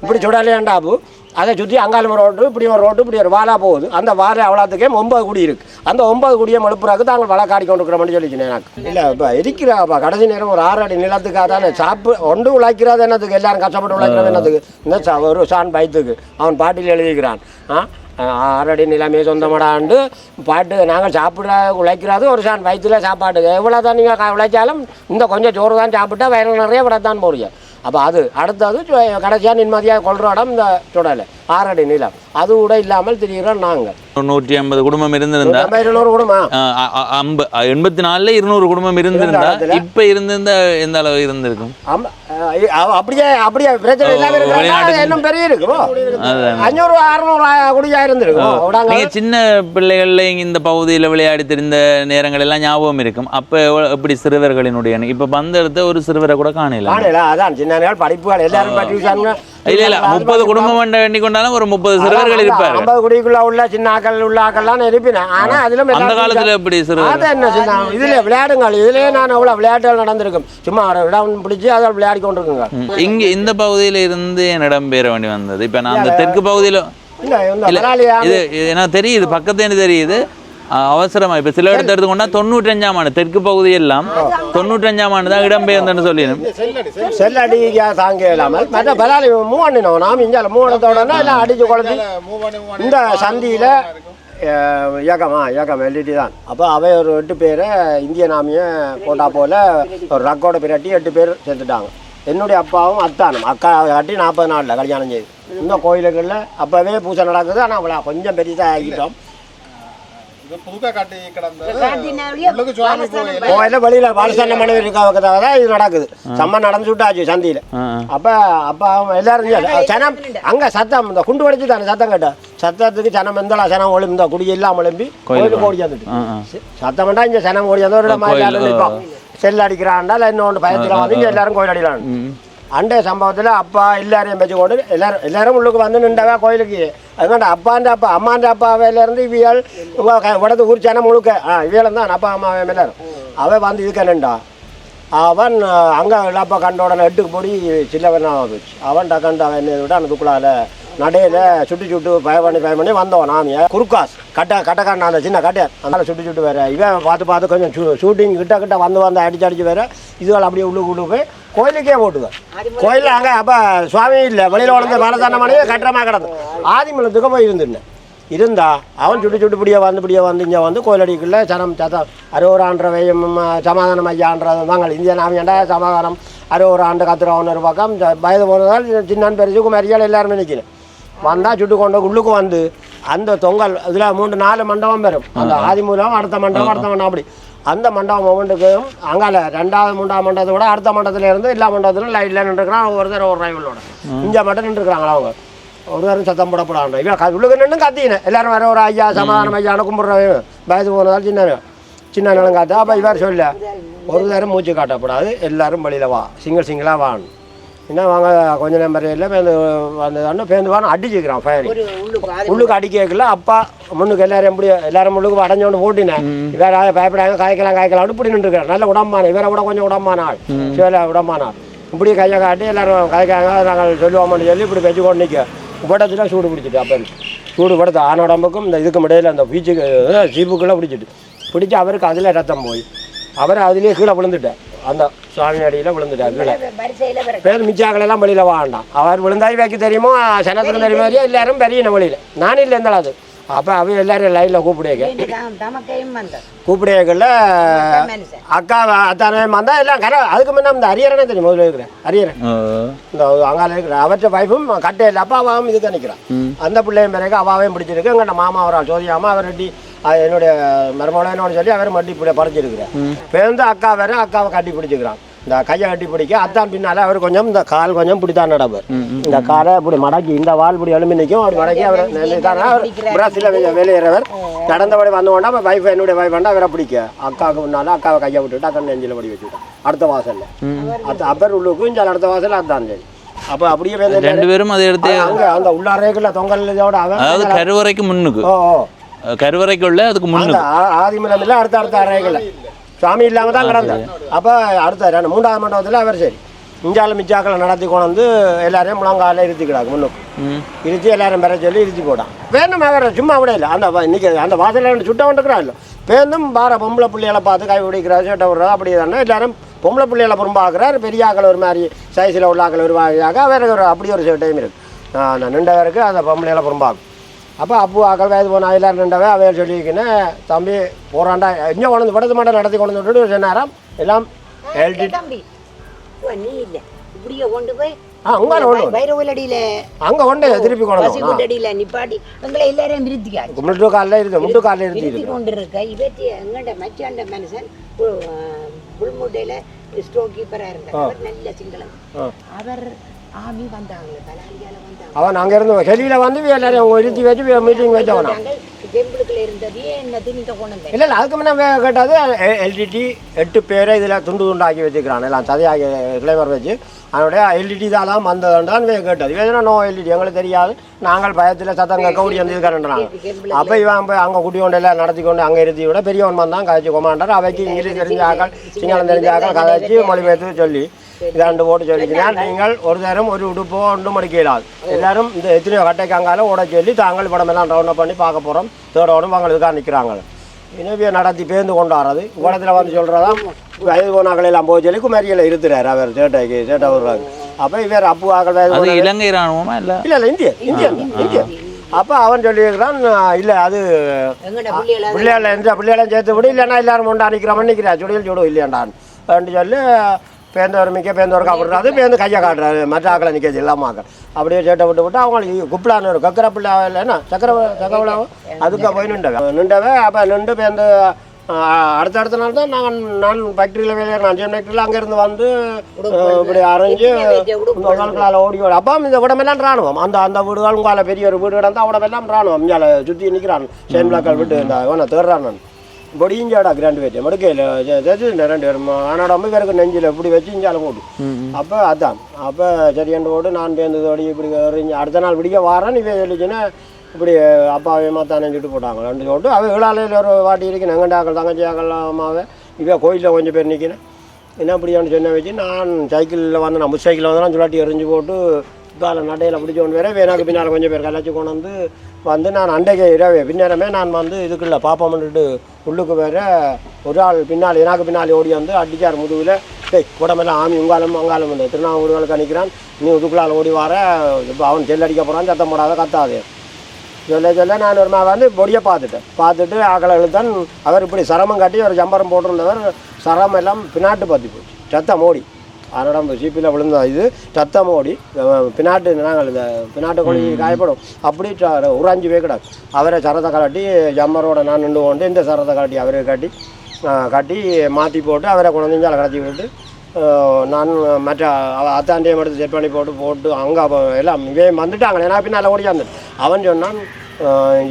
இப்படி சுடலேண்டாப்பு அதை சுற்றி அங்காலம் ரோட்டு இப்படி ஒரு ரோட்டு இப்படி ஒரு வாலா போகுது அந்த வாலை அவ்வளோத்துக்கே 9 குடி இருக்குது. அந்த 9 குடியை மழுப்புறாக்கு தாங்கள் வழக்காடி கொண்டு இருக்கிறோம்னு சொல்லிச்சுனேன் எனக்கு. இல்லை இப்போ இருக்கிறாப்பா கடைசி நேரம் ஒரு 6 அடி நிலத்துக்காக தானே ஒன்று உழைக்கிறது என்னத்துக்கு எல்லாரும் கஷ்டப்பட்டு உழைக்கிறது என்னத்துக்கு இந்த ஒரு சான் பயத்துக்கு அவன் பாட்டில் எழுதிக்கிறான் 6 அடி நிலைமையை சொந்தமாடாண்டு பாட்டு நாங்கள் சாப்பிட உழைக்கிறது ஒரு சான் வயிற்றுல சாப்பாடு எவ்வளோ தான் நீங்கள் உழைச்சாலும் இந்த கொஞ்சம் சோறு தான் சாப்பிட்டா வயிறு நிறைய விடத்தான் போறீங்க. அப்போ அது அடுத்தது கடைசியாக நிம்மதியாக கொள்கிற இடம் இந்த சுடலை 6 அடி நீளம். அது கூட இல்லாமல் திரிகிறோம் நாங்கள். 150 குடும்பம் இருந்திருந்தா 200 குடும்பம் 84ல 200 குடும்பம் இருந்திருந்தா இப்ப இருந்திருந்தா எந்த அளவு இருந்திருக்கும்? அப்படியே பிரச்சனை இல்லாம இருக்கிறாங்க. இன்னும் பெரிய இருக்குமோ 500 600 குடியா இருந்திருக்கும். நீங்க சின்ன பிள்ளைகள்ல இந்த பகுதியில் விளையாடி தெரிந்த நேரங்கள் எல்லாம் ஞாபகம் இருக்கும். அப்ப எப்படி சிறுவர்களினுடைய இப்ப பந்தெடுத்த ஒரு சிறுவரை கூட காணல. அதான் சின்ன நேரம் படிப்புகள் எல்லாரும் படிச்சாங்க. இல்ல 30 குடும்பம் எண்ணி கொண்டாலும் ஒரு 30 சிறுவர்கள் இருப்பாங்க. 50 குடிக்குள்ள உள்ள சின்ன ஆக்கள் உள்ள ஆக்கள்லாம் இருப்பினேன். ஆனா அதுல அந்த காலத்துல எப்படி சிறுவர் என்ன சின்ன இதுல விளையாடுங்கள். இதுலயே நான் அவ்வளவு விளையாட்டுகள் நடந்திருக்கும். சும்மா இடம் பிடிச்சி அதை விளையாடி கொண்டிருக்குங்க. இங்க இந்த பகுதியில இருந்து இடம் பெற வேண்டி வந்தது. இப்ப நான் அந்த தெற்கு பகுதியில இது எனக்கு தெரியுது, பக்கத்து தெரியுது. அவசரமா இப்ப சில இடத்த எடுத்துக்கொண்டா 95ஆம் ஆண்டு தெற்கு பகுதி எல்லாம் 95ஆம் ஆண்டு தான் இடம்பெயர்ந்தன்னு சொல்லிடும். செல்லடி தாங்க இல்லாமல் மற்ற பலாலி மூவ் பண்ணினோம். நாம் இங்கே மூவ் பண்ணத்தோட எல்லாம் அடிச்சு குழந்தை இந்த சந்தியில இயக்கம் எல்இடி தான். அப்போ அவை ஒரு 8 பேரை இந்திய நாமியை போட்டா போல ஒரு ரக்கோட பிரட்டி 8 பேர் செத்துட்டாங்க. என்னுடைய அப்பாவும் அத்தானும் அக்கா கட்டி 40 நாளில் கல்யாணம் செய்து. இந்த கோயிலுகளில் அப்போவே பூஜை நடக்குது. ஆனால் அவ்வளோ கொஞ்சம் பெருசாக ஆகிட்டோம். வெளியில பாலஸ்தான மனைவி இருக்காதான் இது நடக்குது. சம்ம நடந்து விட்டாச்சு சந்தியில. அப்ப எல்லாரும் சனம் அங்க சத்தம் இந்த குண்டு வடிச்சு தானே சத்தம் கேட்ட சத்தத்துக்கு சனம் எந்தளா சனம் ஒளிந்த குடி எல்லாம் ஒளிம்பி கோயிலுக்கு ஓடி வந்துட்டு சத்தம் வேண்டா இங்க சனம் ஓடி வந்து ஒரு மாதிரி செல் அடிக்கிறான்டா இன்னொன்று பயத்துல வந்து எல்லாரும் கோயில் அடிக்கிறான். அண்டே சம்பவத்தில் அப்பா எல்லாரையும் வச்சு கொண்டு எல்லாரும் உள்ளுக்கு வந்து நின்றவா கோயிலுக்கு. அதுக்காண்ட அம்மாண்ட அப்பாவிலேருந்து இவியல் உடத்து ஊர்ச்சான முழுக்க இவியலும் தான் அப்பா அம்மாவே எல்லாரும் அவன் வந்து இதுக்க நின்றா. அவன் அங்கே அப்பா கண்ட உடனே 8க்கு போடி சில்லவனாக போச்சு. அவன்கிட்ட கண்டு அவன் என்ன விட அந்த துக்குளால நடையில் சுட்டு பய பண்ணி வந்தோம். நாமிய குறுக்காஸ் கட்டக்கான அந்த சின்ன கட்டையார் அதனால் சுட்டு வேறு இவன் பார்த்து கொஞ்சம் ஷூட்டிங் கிட்ட வந்து அடிச்சு வேறு இதுகள் அப்படியே உள்ளுக்கு போய் கோயிலுக்கே போட்டுவேன். கோயிலில் அங்கே அப்போ சுவாமி இல்லை வெளியில் வளர்ந்த பாலஸ்தான மனைவி கட்டுறமாக கிடந்து ஆதிமலத்துக்கு போய் இருந்துருந்தேன். இருந்தா அவன் சுட்டு பிடிய வந்து இங்கே வந்து கோயிலடிக்குள்ள சனம் சத்தம் 60 ஆண்டுவையும் சமாதானம் ஐயான்றது தாங்கள் இந்திய நாமியாண்டா சமாதானம் 60 ஆண்டு கத்துறவன் ஒரு பக்கம் வயது போனதால் சின்னான் பெருசு குமாரியால் எல்லாருமே நிற்கிறேன். வந்தால் சுட்டு கொண்டு உள்ளுக்கு வந்து அந்த தொங்கல் இதில் 3-4 மண்டபம் வரும். அந்த ஆதிமூலம் அடுத்த மண்டபம் அப்படி அந்த மண்டபம் மொமெண்ட்டுக்கும் அங்கால 2வது 3வது மண்டபத்தை விட அடுத்த மண்டபத்தில் இருந்து எல்லா மண்டபத்திலும் லைட்டில் நின்றுக்கிறான். ஒருத்தர் ஒரு ரைவலோட இங்கே மட்டும் நின்றுக்கிறாங்களா அவங்க ஒருத்தரும் சத்தம் போடப்படாண்டா. இவன் உள்ளுக்கு நின்று கத்தினேன் எல்லாரும் வர ஒரு ஐயா சமாதானம் ஐயானு கும்பிட்றவன் வயது போனதால் சின்ன நிலம் காத்தா. அப்போ இவர் சொல்ல ஒரு தரம் மூச்சு காட்டக்கூடாது எல்லாரும் வெளியில் வா சிங்கிளாக வான்னு என்ன வாங்க கொஞ்சம் நம்பர் இல்லை பேருந்து வான்னு அடிச்சுக்கிறான் ஃபயர் உள்ளுக்கு அடிக்கல. அப்பா முன்னுக்கு எல்லாரும் முள்ளுக்கு அடைஞ்சோன்னு போட்டினேன். வேற பயப்படாங்க காய்க்கலாம் இப்படி நின்றுக்கிறேன். நல்ல உடம்பான இவரை விட கொஞ்சம் உடம்பான ஆள் சிவல உடம்பான ஆள் இப்படி கையை காட்டி எல்லாரும் காய்க்காங்க நாங்கள் சொல்லுவோம்னு சொல்லி இப்படி வச்சு கொண்டு நிற்க உபடத்தில் சூடு பிடிச்சிட்டு அப்போ சூடு படுத்து ஆன உடம்புக்கும் இந்த இதுக்கும் இடையில அந்த பீச்சுக்கு சீப்புக்குள்ளே பிடிச்சி அவருக்கு அதில் ரத்தம் போய் அவர் அதுலேயே கீழே விழுந்துட்டார். அந்த சுவாமி அடியில் விழுந்துட்டார் கீழே. பேர் மிச்சாக்களெல்லாம் வெளியில் வாண்டாம். அவர் விழுந்தாய் வைக்க தெரியுமோ சனத்துக்கு தெரியுமா எல்லாரும் பெரிய வழியில் நானும் இல்லை இருந்தாலும் அது. அப்போ அவன் எல்லாரும் லைனில் கூப்பிடையக்குள்ள அக்கா அத்தானே வந்தால் எல்லாம் அதுக்கு முன்னே இந்த அரியரனே தெரியும் முதல்ல இருக்கிறேன் அரியரன் இந்த அங்கால இருக்கிற அவற்ற வைஃபும் கட்டையில் அப்பா அவாவும் இதுக்கு நிற்கிறான். அந்த பிள்ளையும் பிறகு அவாவையும் பிடிச்சிருக்கு. எங்கள்கிட்ட மாமா ஒரு சோதியாமல் அவர் ரெட்டி என்னுடைய மருமகனோடு சொல்லி அவர் மட்டி இப்படி பறிச்சிருக்கிறார். பேருந்து அக்கா வேறு அக்காவை கட்டி பிடிச்சிக்கிறான். இந்த கையை கட்டி பிடிக்க அத்தான் பின்னால் அவர் கொஞ்சம் இந்த கால் கொஞ்சம் பிடித்தான் நடப்பார். இந்த காலை இப்படி மடக்கி இந்த வால் இப்படி எழும்பி நிற்கும். அப்படி மடக்கி அவர் பிரஸில் வெளியேறவர் நடந்தபடி வந்து கொண்டா வைஃப் என்னுடைய வைஃப் வேண்டா அவரை பிடிக்க அக்காவுக்கு முன்னால் அக்காவை கையை விட்டுட்டு அக்கா நெஞ்சில் படி வச்சுக்கிட்டான் அடுத்த வாசலில். அப்பர் உள்ளுக்கு இங்கே அடுத்த வாசல் அதான் சரி. அப்போ அப்படியே 2 பேரும் அதை எடுத்து அங்கே அந்த உள்ளாரேக்குள்ள தொங்கல் இதோட அதாவது கருவறைக்கு முன்னுக்கு கருவறைக்குள்ள அதுக்கு முன்னுக்கு ஆதிமலம் இல்லை அடுத்த அறைகள் சுவாமி இல்லாமல் தான் கிடந்தார். அப்போ அடுத்த 3வது மண்டபத்தில் அவர் சரி இஞ்சாலும் மிச்சாக்களை நடத்தி கொண்டு வந்து எல்லாரையும் முழங்கால இருத்திக்கிறாங்க முன்னுக்கு இருத்தி எல்லாரும் பெற சொல்லி இருத்தி போட்டான். வேணும் அவர் சும்மா விட இல்லை அந்த இன்னைக்கு அந்த வாசலில் சுட்ட வந்துக்கிறான் இல்லை பேருந்தும் பார பொம்பளை பிள்ளைகளை பார்த்து கை பிடிக்கிறார் சேட்டை விடுறா அப்படி தானே எல்லாரும் பொம்பளை பிள்ளைகளை புறம்பாக்குறாரு. பெரிய ஆக்கள் ஒரு மாதிரி சைஸில் உள்ள ஆக்கள் ஒரு வாயாக வேறு ஒரு அப்படி ஒரு டைம் இருக்குது நின்றவருக்கு அந்த பொம்பளைகளை புறம்பாகும். அப்போ ஆக்கள் வயது போன எல்லாரும் நின்றவே அவையை சொல்லியிருக்கேன்னு தம்பி போகிறாண்டா இன்னும் கொண்டு படத்து மாட்டை நடத்தி கொண்டு விட்டுட்டு சொன்னாராம் எல்லாம் நீ இல்லை இப்படியே கொண்டு போய் அங்கே ஒன்று வைரவலடியில அங்கே ஒன்றே திருப்பி கொண்டு பசிகுண்டடியில நிப்பாட்டி எங்களை எல்லாரையும் விருத்திக்காச்சு முட்டு காலில் இருந்து முட்டு காலில் இருந்து விருத்தி கொண்டு இருக்க இவற்றி எங்கள்ட மச்சாண்ட மனுஷன் புல்முட்டையில ஸ்டோர் கீப்பரா இருந்தார் நல்ல சிங்களம் அவர் ஆமி வந்தாங்க பலாலியால வந்தாங்க அவன் அங்கே இருந்து வெளியில் வந்து எல்லாரையும் அவங்க இருத்தி வச்சு மீட்டிங் வச்சவனா டெம்பிளுக்குள்ள இருந்தது என்னது நீங்க கொண்டு வந்தேன் இல்லை அதுக்கு முன்னே கேட்டது எல்டிடி 8 பேரை இதில் துண்டு துண்டாக்கி வச்சுக்கிறான் எல்லாம் சதையாகி கிளைமர் வச்சு அதனுடைய எல்இடி தான் வந்ததுன்றான் கேட்டது வேணும் நோ எல்இடி எங்களுக்கு தெரியாது நாங்கள் பயத்தில் சத்தங்க கவுடி வந்து இருக்காருன்றாங்க அப்போ இவன் போய் அங்கே குட்டி கொண்டு எல்லாம் நடத்தி கொண்டு அங்கே இருத்தி விட பெரியவன் வந்தான் கதைச்சி கொமாண்டர் அவைக்கு இங்கிலீஷ் தெரிஞ்ச ஆக்கள் சிங்களம் தெரிஞ்ச ஆக்கள் கதைச்சி மொழிபெயர்த்து சொல்லி இதாண்டு போட்டு சொல்லிக்கிறேன் நீங்கள் ஒரு நேரம் ஒரு உடுப்போ ஒன்றும் மடிக்கலாது எல்லாரும் இந்த எத்தனையோ கட்டைக்காங்கால ஓட சொல்லி தாங்கள் படமெல்லாம் ரவுண்ட் பண்ணி பார்க்க போகிறோம் தேர்டோடும் அவங்களுக்காக நிற்கிறாங்க எனவே நடத்தி பேர்ந்து கொண்டு வர்றது உலகத்தில் வந்து சொல்கிறதா வயது போனாக்கள் எல்லாம் போய் சொல்லி குமரியில் இருக்கிறார் அவர் சேட்டை வருவாங்க அப்போ இவர் அப்பு ஆக்கள் இலங்கை ராணுவமா இல்லை இல்லை இந்தியா அப்போ அவன் சொல்லியிருக்கிறான் இல்லை அது பிள்ளைகளை சேர்த்து விட இல்லைன்னா எல்லாரும் கொண்டு அனுக்கிறவன் நிற்கிறா சுடியில் சுடும் இல்லையாண்டான் அப்படின்னு சொல்லி பேந்தவர் மிக்க பேந்தவர் காப்பிடுறாரு பேருந்து கையை காட்டுறாரு மற்ற ஆக்களை நிற்கிறது இல்லாமல் அப்படியே சேட்டை விட்டு அவங்களுக்கு குப்பிலான்னு ஒரு கக்கரை பிள்ளை இல்லைன்னா சக்கரவிழாவும் அதுக்கு போய் நின்றவே அப்போ நின்று பேருந்து அடுத்த நாள் தான் நான் ஃபேக்ட்ரியில் வேலையாக நான் ஜெம் ஃபேக்ட்ரியில் அங்கேருந்து வந்து இப்படி அரைஞ்சு உங்களுக்குள்ளால் ஓடி அப்போ இந்த விடமெல்லாம் ராணுவம் அந்த வீடுகள் உங்களால் பெரிய ஒரு வீடு கிடந்தா அவடமெல்லாம் ராணுவம் இங்கே சுற்றி நிற்கிறான் சேம்லாக்கள் விட்டு இந்த தேடுறான் நான் பொடிஞ்சாடா கிராண்டு வச்சு மடுக்கையில் தெரிஞ்சுட்டேன் 2 பேரும் ஆனால் ரொம்ப பேருக்கு நெஞ்சில் இப்படி வச்சு இஞ்சால போட்டு அப்போ அதான் அப்போ சரியாண்டு போட்டு நான் பேர்ந்ததோடு இப்படி எறிஞ்சு அடுத்த நாள் பிடிக்க வாரேன் இவன் சொல்லிச்சுன்னா இப்படி அப்பாவையமாக தான் நெஞ்சுட்டு போட்டாங்க 2 போட்டு அவன் விழாலையில் ஒரு வாட்டி இருக்கேன் எங்கண்டாக்கள் தங்கச்சியாக்கள் அம்மாவை இவன் கோயிலில் கொஞ்சம் பேர் நிற்கிறேன் என்ன இப்படியான்னு சொன்ன வச்சு நான் சைக்கிளில் வந்து நான் சைக்கிளில் வந்து நான் சொல்லாட்டி எறிஞ்சு போட்டு காலை நடையில் பிடிச்ச கொண்டு வேற வேணாக்கு பின்னால் கொஞ்சம் பேர் கலாச்சி கொண்டு வந்து நான் அண்டைக்கு இரவே பின்னேரமே நான் வந்து இதுக்குள்ள பாப்பம்னுட்டு உள்ளுக்கு வேற ஒரு ஆள் பின்னால் எனக்கு பின்னால் ஓடி வந்து அடிச்சார் முதுகில் டேய் உடம்பெல்லாம் ஆமி உங்காலும் அங்காலும் வந்து திருநாவூர்களுக்கு அனுக்கிறான் நீ இதுக்குள்ளால் ஓடி வர இப்போ அவன் செல் அடிக்க போகிறான் சத்தம் போடாத கத்தாது சொல்ல நான் ஒரு வந்து பொடியை பார்த்துட்டு ஆக்களை இழுத்தான் அவர் இப்படி சரமம் கட்டி ஒரு ஜம்பரம் போட்டிருந்தவர் சரம் எல்லாம் பின்னாட்டு பற்றி போச்சு சத்தம் ஓடி அதனோட சீப்பில் விழுந்த இது சத்தம் ஓடி பின்னாட்டு நாங்கள் இந்த பின்னாட்டு கோழி காயப்படும் அப்படி உறைஞ்சி வைக்கூடாது அவரை சரத்தை கலட்டி ஜம்மரோட நான் நின்று கொண்டு இந்த சரத்தை கலட்டி அவரை கட்டி மாற்றி போட்டு அவரை குழந்தைஞ்சால கடத்தி விட்டு நான் மற்ற அத்தாண்டியம் எடுத்து செட் பண்ணி போட்டு அங்கே எல்லாம் இவன் வந்துட்டாங்க ஏன்னா பின்னால் ஓடியாந்து அவன் சொன்னான்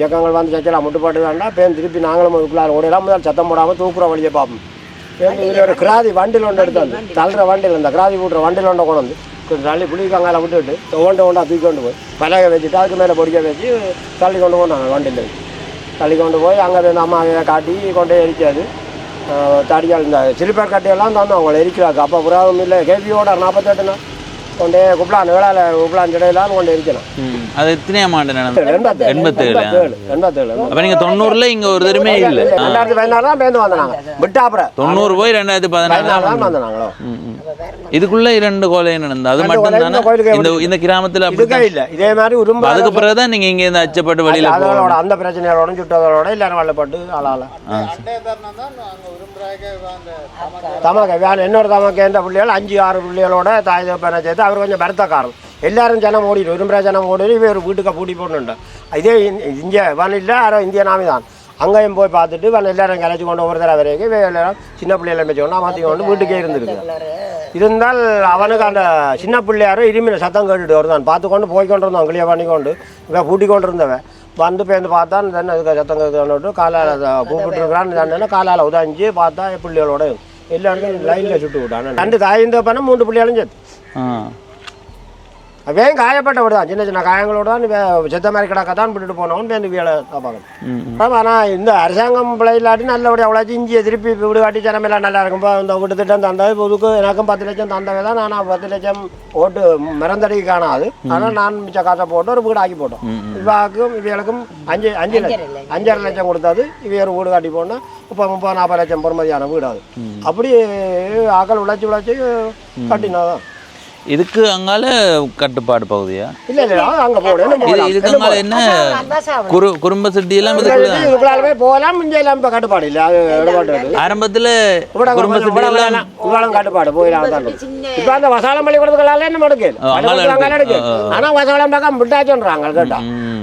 இயக்கங்கள் வந்து சச்சலாம் முட்டுப்பாட்டு வேண்டாம் பேர் திருப்பி நாங்களும் அதுக்குள்ளார ஓடியெல்லாம் முதல் சத்தம் போடாமல் தூக்குற வழியை பார்ப்போம் இதில் ஒரு கிராதி வண்டில் ஒன்று எடுத்து வந்து தள்ளுற வண்டியில் இந்த கிராதி விட்டுற வண்டியில் ஒன்றை கொண்டு வந்து தள்ளி புளிக்காங்கால விட்டுவிட்டு ஒன்றா தூக்கி கொண்டு போய் பலகை வச்சுட்டு அதுக்கு மேலே பொடிக்க வச்சு தள்ளி கொண்டு போனாங்க வண்டியில் தள்ளி கொண்டு போய் அங்கே போய் அம்மாவை காட்டி கொண்டே எரிக்காது தடியால் இந்த சிலிப்பர் கட்டையெல்லாம் தந்தோம் அவங்கள எரிக்கிறாங்க அப்போ புறாவும் இல்லை கேபியோட 48 நாள் கொண்டே குப்பலான் வேளால குப்பலான் செடையெல்லாம் கொண்டு எரிக்கணும் அது எத்தனையாம் ஆண்டு நடந்தது 87 அப்போ நீங்கள் 90ல் இங்கே ஒரு தருமே இல்லை 2016 தான் பேருந்து வந்தாங்க விட்டா அப்புறம் 90 போய் 2014 தான் வந்தாங்களோ இதுக்குள்ள 2 கொலை நடந்தது அது மட்டும் தானே இந்த கிராமத்தில் அப்படி இல்லை இதே மாதிரி உரும்பு அதுக்கு பிறகுதான் நீங்கள் இங்கே இந்த அச்சப்பட்டு வழியில் அதோட அந்த பிரச்சனைகளோட சுட்டதோட எல்லாரும் வள்ளப்பட்டு ஆளால தமக்க வேலை இன்னொரு தமக்க எந்த பிள்ளைகள் 5-6 பிள்ளைகளோட தாய் தப்பனை சேர்த்து அவர் கொஞ்சம் வருத்தக்காரன் எல்லாரும் ஜனம் ஓடிடும் விரும்புகிற ஜனம் ஓடிடும் இவர் வீட்டுக்கு பூட்டி போட்டுண்டு இதே இங்கே வன் இல்லை யாரோ இந்திய நாமி தான் அங்கேயும் போய் பார்த்துட்டு வன் எல்லாரும் கலைச்சி கொண்டு ஒரு தடவை வரைக்கும் எல்லாரும் சின்ன பிள்ளைகளை வச்சுக்கொண்டு மாற்றி கொண்டு வீட்டுக்கே இருந்துருக்கு இருந்தால் அவனுக்கு அந்த சின்ன பிள்ளையாரும் இருமின சத்தம் கேட்டுட்டு வருதான் பார்த்து கொண்டு போய் கொண்டு இருந்தோம் கிளியை பண்ணி கொண்டு இவன் பூட்டி கொண்டு இருந்தவன் வந்து பேருந்து பார்த்தான் தானே அதுக்கு சத்தம் கேட்டு காலால் கூப்பிட்டுருக்கிறான்னு தானே காலால் உதஞ்சி பார்த்தா பிள்ளைகளோட எல்லாருக்கும் லைனில் சுட்டு விட்டான் 2 தாய்ந்த பண்ண 3 பிள்ளைகளும் சேர்த்து வேன் காயப்பட்ட விட தான் சின்ன காயங்களோட தான் செத்த மாதிரி கிடக்கத்தான் விட்டுட்டு போனவன் பேருந்து வேலை பார்க்கணும் ஆனால் இந்த அரசாங்கம் பிள்ளை இல்லாட்டி நல்லபடியாக அவ்வளோச்சு இஞ்சியை திருப்பி வீடு காட்டி ஜனமெல்லாம் நல்லா இருக்கும் இந்த வீட்டு திட்டம் தந்தது புதுக்கு எனக்கும் 10 லட்சம் தந்தவை தான் நான் 10 லட்சம் ஓட்டு மறந்தடிக்கு காணாது ஆனால் நான் மிச்ச காசை போட்டு ஒரு வீடு ஆக்கி போட்டோம் இவாக்கும் இவங்களுக்கும் 5.5 லட்சம் கொடுத்தது இவ ஒரு வீடு காட்டி போனால் இப்போ 30-40 லட்சம் பொறுமதியான வீடு அது அப்படி ஆக்கள் உழைச்சி கட்டினாதான் இதுக்கு அங்கால கட்டுப்பாடு பகுதியா? இல்லை இல்லை அங்கே போகணும். இதுக்கு அங்கால என்ன குறும்ப சிட்டி எல்லாம் இதுக்குள்ளாலுமே போகலாம். இங்கே எல்லாம் இப்போ கட்டுப்பாடு இல்லை. அது இடப்பாடு ஆரம்பத்தில் குறும்ப சிட்டி எல்லாம் இவ்வளவு கட்டுப்பாடு போயிடலாம். இப்போ அந்த வசாலம் பள்ளிக்கூடத்துக்களால என்ன எடுக்கல. ஆனால் வசாலம் பக்கம் விட்டாச்சுன்றாங்க. கேட்டா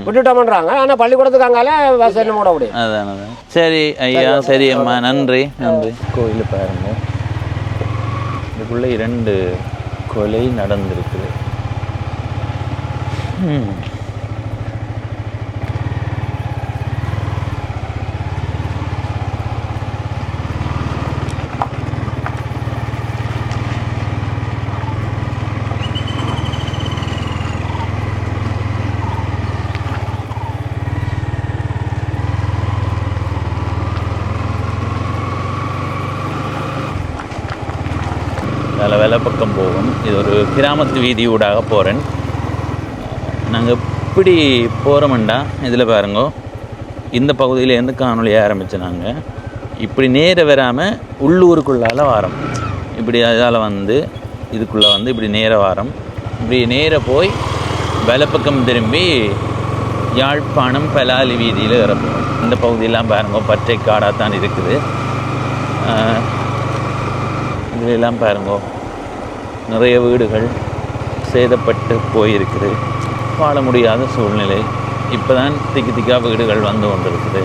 விட்டுட்டோம்ன்றாங்க. ஆனால் பள்ளிக்கூடத்துக்கு அங்கால பஸ் என்ன மூட முடியும். அதான் அதான். சரி ஐயா, சரி அம்மா, நன்றி நன்றி. கோயில் பாருங்க, இதுக்குள்ள 2 கொலை நடந்திருக்குது. வேலை பக்கம் போகும். இது ஒரு கிராமத்து வீதியூடாக போகிறேன். நாங்கள் இப்படி போகிறோம்டா, இதில் பாருங்க, இந்த பகுதியிலேருந்து காணொலி ஆரம்பித்து நாங்கள் இப்படி நேர வராமல் உள்ளூருக்குள்ளால் வாரம். இப்படி அதால் வந்து இதுக்குள்ளே வந்து இப்படி நேர வாரம். இப்படி நேர போய் வலப்பக்கம் திரும்பி யாழ்ப்பாணம் பலாலி வீதியில் இறப்போம். இந்த பகுதியெல்லாம் பாருங்க பற்றை காடாக தான் இருக்குது. இதிலெல்லாம் பாருங்க நிறைய வீடுகள் சேதப்பட்டு போயிருக்குது. வாழ முடியாத சூழ்நிலை. இப்போ தான் திக்காக வீடுகள் வந்து கொண்டிருக்குது.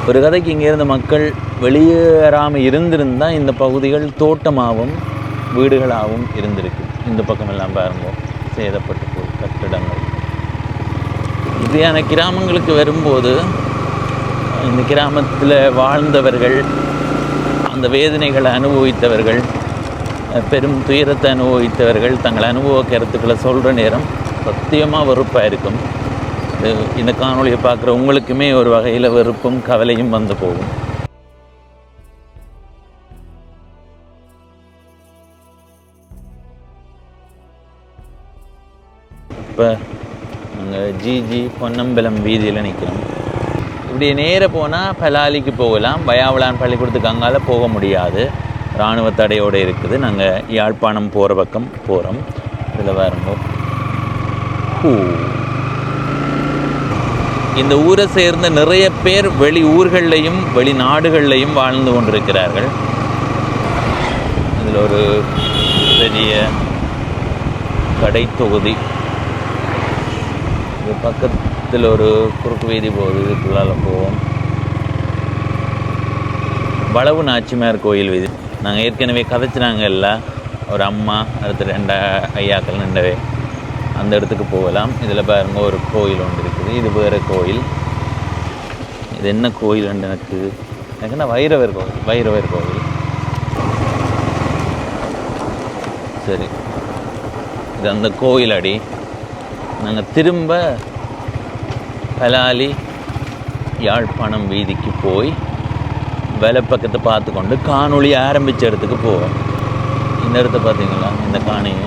ஒரு கதைக்கு இங்கேருந்து மக்கள் வெளியேறாமல் இருந்திருந்தால் இந்த பகுதிகள் தோட்டமாகவும் வீடுகளாகவும் இருந்திருக்கு. இந்த பக்கமெல்லாம் பாருங்க சேதப்பட்டு போய் கட்டிடங்கள். இப்படியான கிராமங்களுக்கு வரும்போது இந்த கிராமத்தில் வாழ்ந்தவர்கள், அந்த வேதனைகளை அனுபவித்தவர்கள், பெரும் துயரத்தை அனுபவித்தவர்கள் தங்கள் அனுபவ கருத்துக்களை சொல்கிற நேரம் சத்தியமாக வெறுப்பாக இருக்கும். இந்த காணொலியை பார்க்குற உங்களுக்குமே ஒரு வகையில் வெறுப்பும் கவலையும் வந்து போகும். இப்போ நாங்கள் ஜிஜி பொன்னம்பலம் வீதியில் நிற்கிறோம். இப்படி நேர போனால் பலாலிக்கு போகலாம். வயாவளான் பள்ளிக்கூடத்துக்கு அங்கால போக முடியாது, இராணுவ தடையோடு இருக்குது. நாங்கள் யாழ்ப்பாணம் போகிற பக்கம் போகிறோம். இதில் பாருங்க, இந்த ஊரை சேர்ந்த நிறைய பேர் வெளி ஊர்களையும் வெளிநாடுகள்லையும் வாழ்ந்து கொண்டிருக்கிறார்கள். இதில் ஒரு பெரிய கடை தொகுதி. இது பக்கத்தில் ஒரு குறுக்கு வீதி போகுது. இதுக்குள்ளால் போவோம். வளவு நாச்சிமார் கோயில் வீதி. நாங்கள் ஏற்கனவே கதைச்சினாங்கல்ல, ஒரு அம்மா அடுத்து 2 ஐயாக்கள் நின்றவே அந்த இடத்துக்கு போகலாம். இதில் பாருங்க ஒரு கோயில் ஒன்று இருக்குது. இது வேறு கோயில். இது என்ன கோயில் எனக்கு என்ன வைரவர் கோயில். வைரவர் கோயில். சரி, இது அந்த கோயில் அடி. நாங்கள் திரும்ப பலாலி யாழ்ப்பாணம் வீதிக்கு போய் வலப்பக்கத்தை பார்த்து கொண்டு காணொலி ஆரம்பித்த இடத்துக்கு போவோம். இந்த இடத்த பார்த்தீங்களா, இந்த காணியை,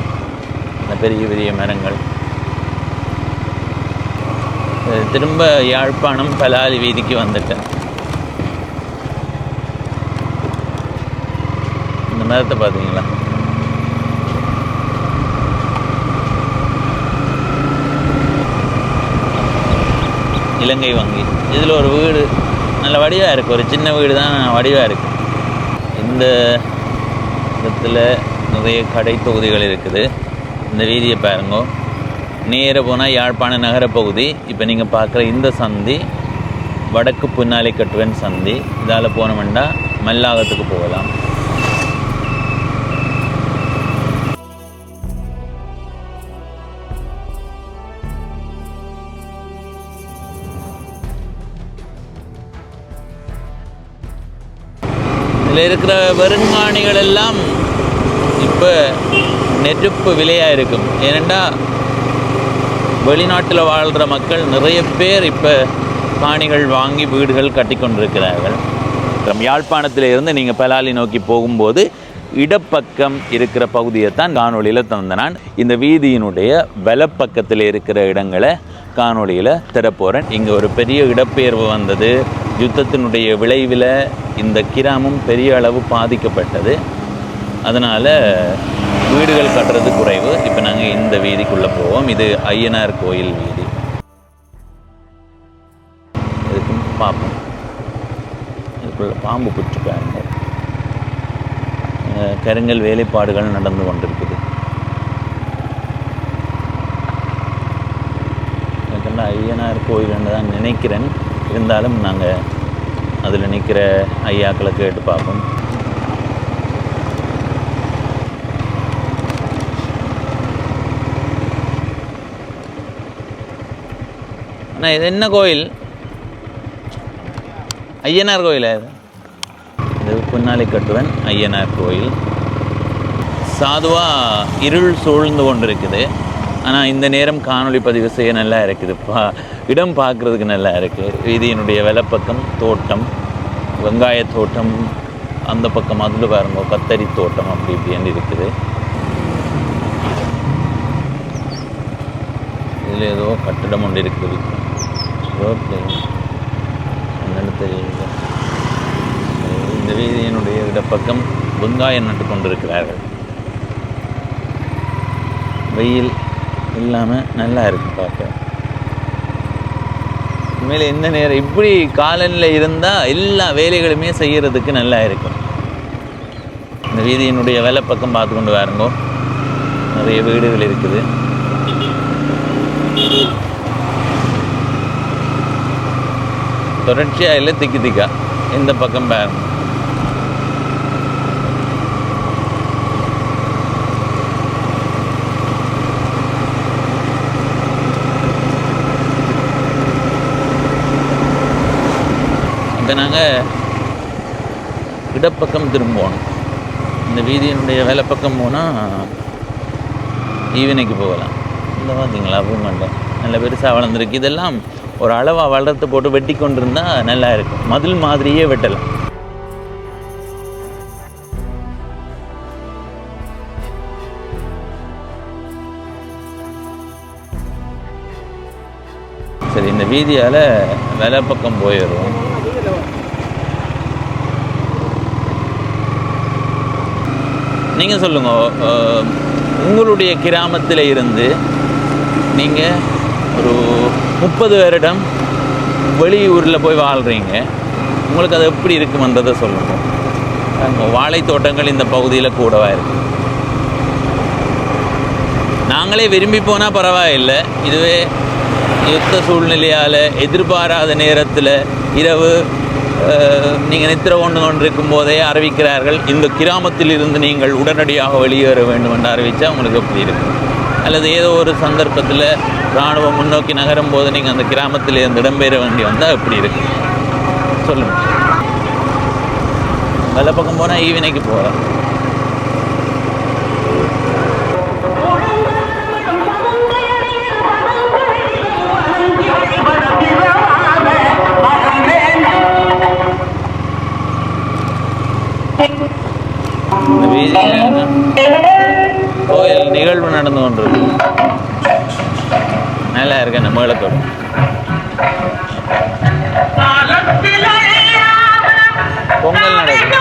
இந்த பெரிய பெரிய மரங்கள். திரும்ப யாழ்ப்பாணம் பலாலி வீதிக்கு வந்துட்டேன். இந்த மரத்தை பார்த்தீங்களா, இலங்கை வங்கி. இதில் ஒரு வீடு நல்ல வடிவாக இருக்குது. ஒரு சின்ன வீடு தான் வடிவாக இருக்குது. இந்த இடத்துல நிறைய கடை தொகுதிகள் இருக்குது. இந்த வீதியை பாருங்க. நேர போனால் யாழ்ப்பாண நகர பகுதி. இப்போ நீங்கள் பார்க்குற இந்த சந்தி வடக்கு புன்னாலை கட்டுவன் சந்தி. இதால் போனோம்னா மல்லாகத்துக்கு போகலாம். இதில் இருக்கிற வருங்காணிகள் எல்லாம் இப்போ நெருப்பு விலையாக இருக்கும். ஏனெண்டா வெளிநாட்டில் வாழ்கிற மக்கள் நிறைய பேர் இப்போ காணிகள் வாங்கி வீடுகள் கட்டி கொண்டிருக்கிறார்கள். யாழ்ப்பாணத்தில் இருந்து நீங்கள் பலாலி நோக்கி போகும்போது இடப்பக்கம் இருக்கிற பகுதியை தான் காணொலியில் தந்தனான். இந்த வீதியினுடைய வலப்பக்கத்தில் இருக்கிற இடங்களை காணொலியில் தரப்போகிறேன். இங்கே ஒரு பெரிய இடப்பெயர்வு வந்தது. யுத்தத்தினுடைய விளைவில் இந்த கிராமம் பெரிய அளவு பாதிக்கப்பட்டது. அதனால் வீடுகள் கட்டுறது குறைவு. இப்போ நாங்கள் இந்த வீதிக்குள்ளே போவோம். இது ஐயனார் கோயில் வீதி. இதுக்கும் பார்ப்போம். இதுக்குள்ள பாம்பு பிடிச்சி பாருங்க. கருங்கல் வேலைப்பாடுகள் நடந்து கொண்டிருக்குது. எனக்கு ஐயனார் கோயில்னு தான் நினைக்கிறேன். இருந்தாலும் நாங்கள் அதில் நிற்கிற ஐயாக்களை கேட்டு பார்ப்போம். அண்ணா இது என்ன கோயில்? ஐயனார் கோயிலா இது? இது புன்னாலை கட்டுவன் ஐயனார் கோயில். சாதுவாக இருள் சூழ்ந்து கொண்டு இருக்குது. ஆனால் இந்த நேரம் காணொளி பதிவு செய்ய நல்லா இருக்குது. இடம் பார்க்குறதுக்கு நல்லா இருக்குது. வீதியினுடைய வலப்பக்கம் தோட்டம், வெங்காய தோட்டம், அந்த பக்கம் அதில் பாருங்க கத்தரி தோட்டம் அப்படி இப்படின்னு இருக்குது. இதில் ஏதோ கட்டிடம் ஒன்று இருக்குது. என்னென்னு தெரியல. இந்த வீதியினுடைய இடப்பக்கம் வெங்காயம் நட்டு கொண்டிருக்கிறார்கள். வெயில் இல்லாமல் நல்லா இருக்கு பார்க்க. உண்மையில் இந்த நேரம் இப்படி காலநிலை இருந்தால் எல்லா வேலைகளுமே செய்கிறதுக்கு நல்லா இருக்கும். இந்த வீதியினுடைய வேலை பக்கம் பார்த்து கொண்டு வாருங்கோ. நிறைய வீடுகள் இருக்குது. தொடர்ச்சியாக இல்லை, திக்கி திக்கா இந்த பக்கம் பாருங்க. இப்போ நாங்கள் இடப்பக்கம் திரும்பணும். இந்த வீதியினுடைய வேலை பக்கம் போனால் ஈவினிங்கு போகலாம். இந்த பார்த்தீங்களா பூங்கண்டை நல்ல பெருசாக வளர்ந்துருக்கு. இதெல்லாம் ஒரு அளவாக வளர்த்து போட்டு வெட்டி கொண்டு இருந்தால் நல்லா இருக்கும். மதில் மாதிரியே வெட்டலாம். சரி, இந்த வீதியால் வேலை பக்கம் போயிடும். நீங்கள் சொல்லுங்க, உங்களுடைய கிராமத்தில் இருந்து நீங்கள் ஒரு 30 வருடம் வெளியூரில் போய் வாழ்கிறீங்க. உங்களுக்கு அது எப்படி இருக்குமன்றதை சொல்லுங்கள். வாழை தோட்டங்கள் இந்த பகுதியில் கூடவா இருக்குது. நாங்களே விரும்பி போனால் பரவாயில்லை. இதுவே யுத்த சூழ்நிலையால் எதிர்பாராத நேரத்தில் இரவு நீங்கள் நித்திர கொண்டிருக்கும் போதே அறிவிக்கிறார்கள், இந்த கிராமத்தில் இருந்து நீங்கள் உடனடியாக வெளியேற வேண்டும் என்று அறிவித்தா உங்களுக்கு எப்படி இருக்கும்? அல்லது ஏதோ ஒரு சந்தர்ப்பத்தில் இராணுவம் முன்னோக்கி நகரும் போது நீங்கள் அந்த கிராமத்தில் இருந்து இடம்பெற வேண்டி வந்தால் எப்படி இருக்கு சொல்லுங்கள். வேலை பக்கம் போனால் ஈவினிங்கு போகிறேன். இந்த வீதியில் கோயில் நிகழ்வு நடந்து கொண்டிருக்கு. நல்லா இருக்க நம்ம மேளத்தோடு. பொங்கல் நடக்குது.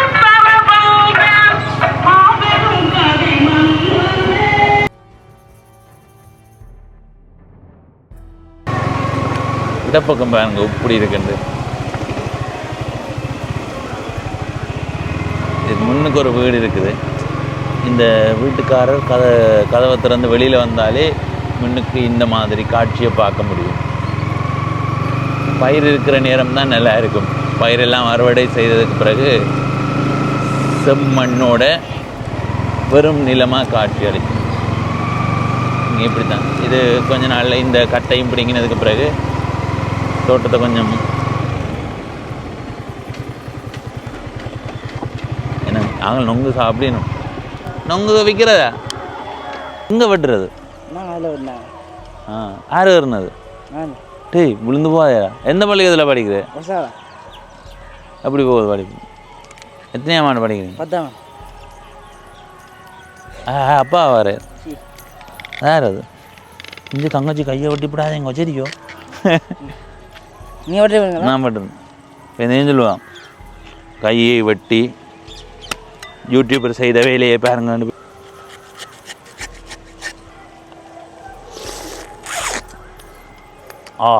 இடப்பக்கம் பாருங்க இப்படி இருக்குண்டு. இது முன்னுக்கு ஒரு வீடு இருக்குது. இந்த வீட்டுக்காரர் கதவை திறந்து வெளியில் வந்தாலே முன்னுக்கு இந்த மாதிரி காட்சியை பார்க்க முடியும். பயிர் இருக்கிற நேரம் தான் நல்லா இருக்கும். பயிரெல்லாம் அறுவடை செய்ததுக்கு பிறகு செம்மண்ணோட வெறும் நிலமாக காட்சி அளிக்கும். இங்கே இப்படி தான். இது கொஞ்ச நாளில் இந்த கட்டையும் பிடிங்கினதுக்கு பிறகு தோட்டத்தை கொஞ்சம் என்ன நாங்கள் நொங்கு சாப்பிடணும். நொங்கு விற்கிறதா? இங்கே வெட்டுறது? யார் வருனது? டேய் விழுந்து போயா? எந்த பள்ளிக்கூடத்தில் படிக்கிறேன்? அப்படி போகுது படிப்பு. எத்தனையாம் ஆண்டு படிக்கிறீங்க? 10ஆம். அப்பா வாரு யார் அது? இந்த தங்கச்சி கையை வெட்டிவிடாத எங்கள் வச்சிருக்கோ. நீ வெட்டுவீங்க? நான் வெட்டுறேன். என்ன சொல்லுவான், கையை வெட்டி யூடியூபர் செய்த வேலையை பாருங்க. ஆ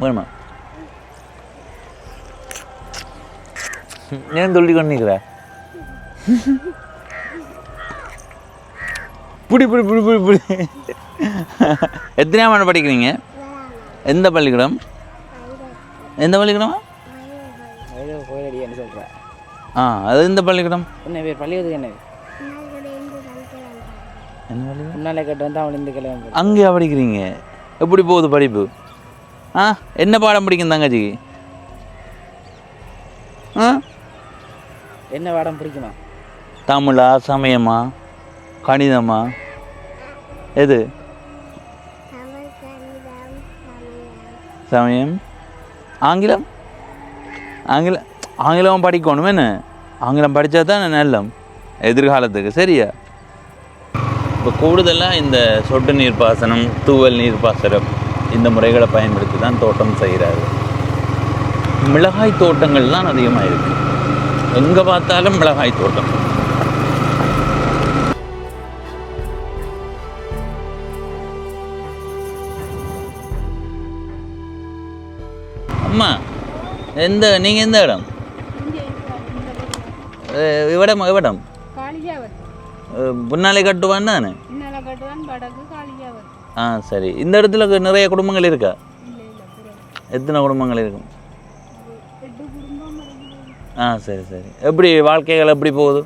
வேணுமா ஏன் சொல்லி கொண்டிருக்கிற புடி புடி புடி புடி புடி எத்தனையாம் ஆண்டு படிக்கிறீங்க எந்த பள்ளிக்கூடம் எந்த பள்ளிக்கூடமா கோயிலடின்னு சொல்கிறேன். அது எந்த பள்ளிக்கூடம் என்ன பேர் பள்ளிக்கூடத்துக்கு என்ன என்ன பள்ளிக்கூடம் முன்னாலே கட்டு வந்து அவன் இந்த கிழமை அங்கேயா படிக்கிறீங்க எப்படி போகுது படிப்பு என்ன பாடம் பிடிக்கும் தங்கச்சிக்கு என்ன பாடம் பிடிக்குமா தமிழா சமயமா கணிதமா எது சமயம் ஆங்கிலம் ஆங்கிலம் படிக்கணும் என்ன ஆங்கிலம் படித்தா தான் நல்லம் எதிர்காலத்துக்கு சரியா இப்போ கூடுதலாக இந்த சொட்டு நீர் பாசனம் தூவல் நீர் பாசனம் இந்த முறைகளை பயன்படுத்தி தான் தோட்டம் செய்கிறாரு மிளகாய் தோட்டங்கள் தான் அதிகமாக இருக்குது எங்கே பார்த்தாலும் மிளகாய் தோட்டம் அம்மா நீங்கள் எந்த இடம் இவிடம் புன்னாலை கட்டுவான் தானே சரி இந்த இடத்துல நிறைய குடும்பங்கள் இருக்கா எத்தனை குடும்பங்கள் இருக்கும் சரி சரி எப்படி வாழ்க்கைகள் எப்படி போகுது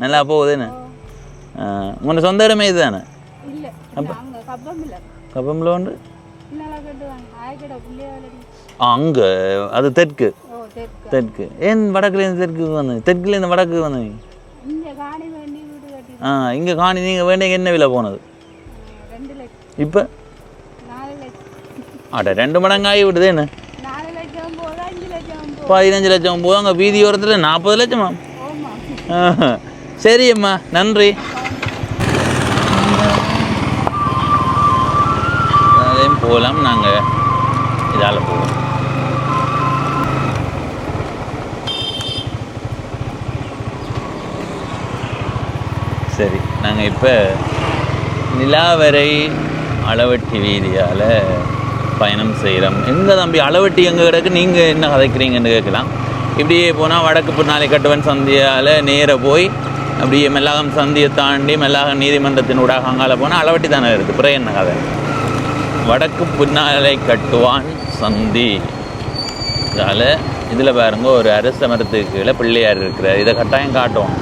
நல்லா போகுதுன்னு உங்களோட சொந்த இடமே இது தானே கப்பமில் உண்டு அங்கே அது தெற்கு ஏன் வடக்குலேருந்து தெற்குக்கு வந்து தெற்குலேருந்து வடக்குக்கு வந்து இங்கே காணி நீங்கள் வேண்டிய என்ன விலை போனது இப்போ 2 மடங்கு ஆகி விடுது என்ன 15 லட்சம் போதும் அங்கே வீதியோரத்தில் 40 லட்சமா சரி அம்மா நன்றி அதையும் போகலாம் நாங்கள் இதால் போவோம் சரி நாங்கள் இப்போ நிலாவரை அளவட்டி வீதியால் பயணம் செய்கிறோம் எங்கே தம்பி அளவட்டி எங்கே கிடக்கு நீங்கள் என்ன கதைக்கிறீங்கன்னு கேட்கலாம் இப்படியே போனால் வடக்கு புன்னாலை கட்டுவன் சந்தியால் நேராக போய் அப்படியே மெல்லாகம் சந்தியை தாண்டி மெல்லாகம் நீதிமன்றத்தின் ஊடாக அங்கால போனால் அளவட்டி தானே இருக்குது பிறகு என்ன கதை வடக்கு புன்னாலை கட்டுவான் சந்தி இதால் இதில் பாருங்க ஒரு அரச மரத்துக்கு கீழே பிள்ளையார் இருக்கிறார் இதை கட்டாயம் காட்டுவோம்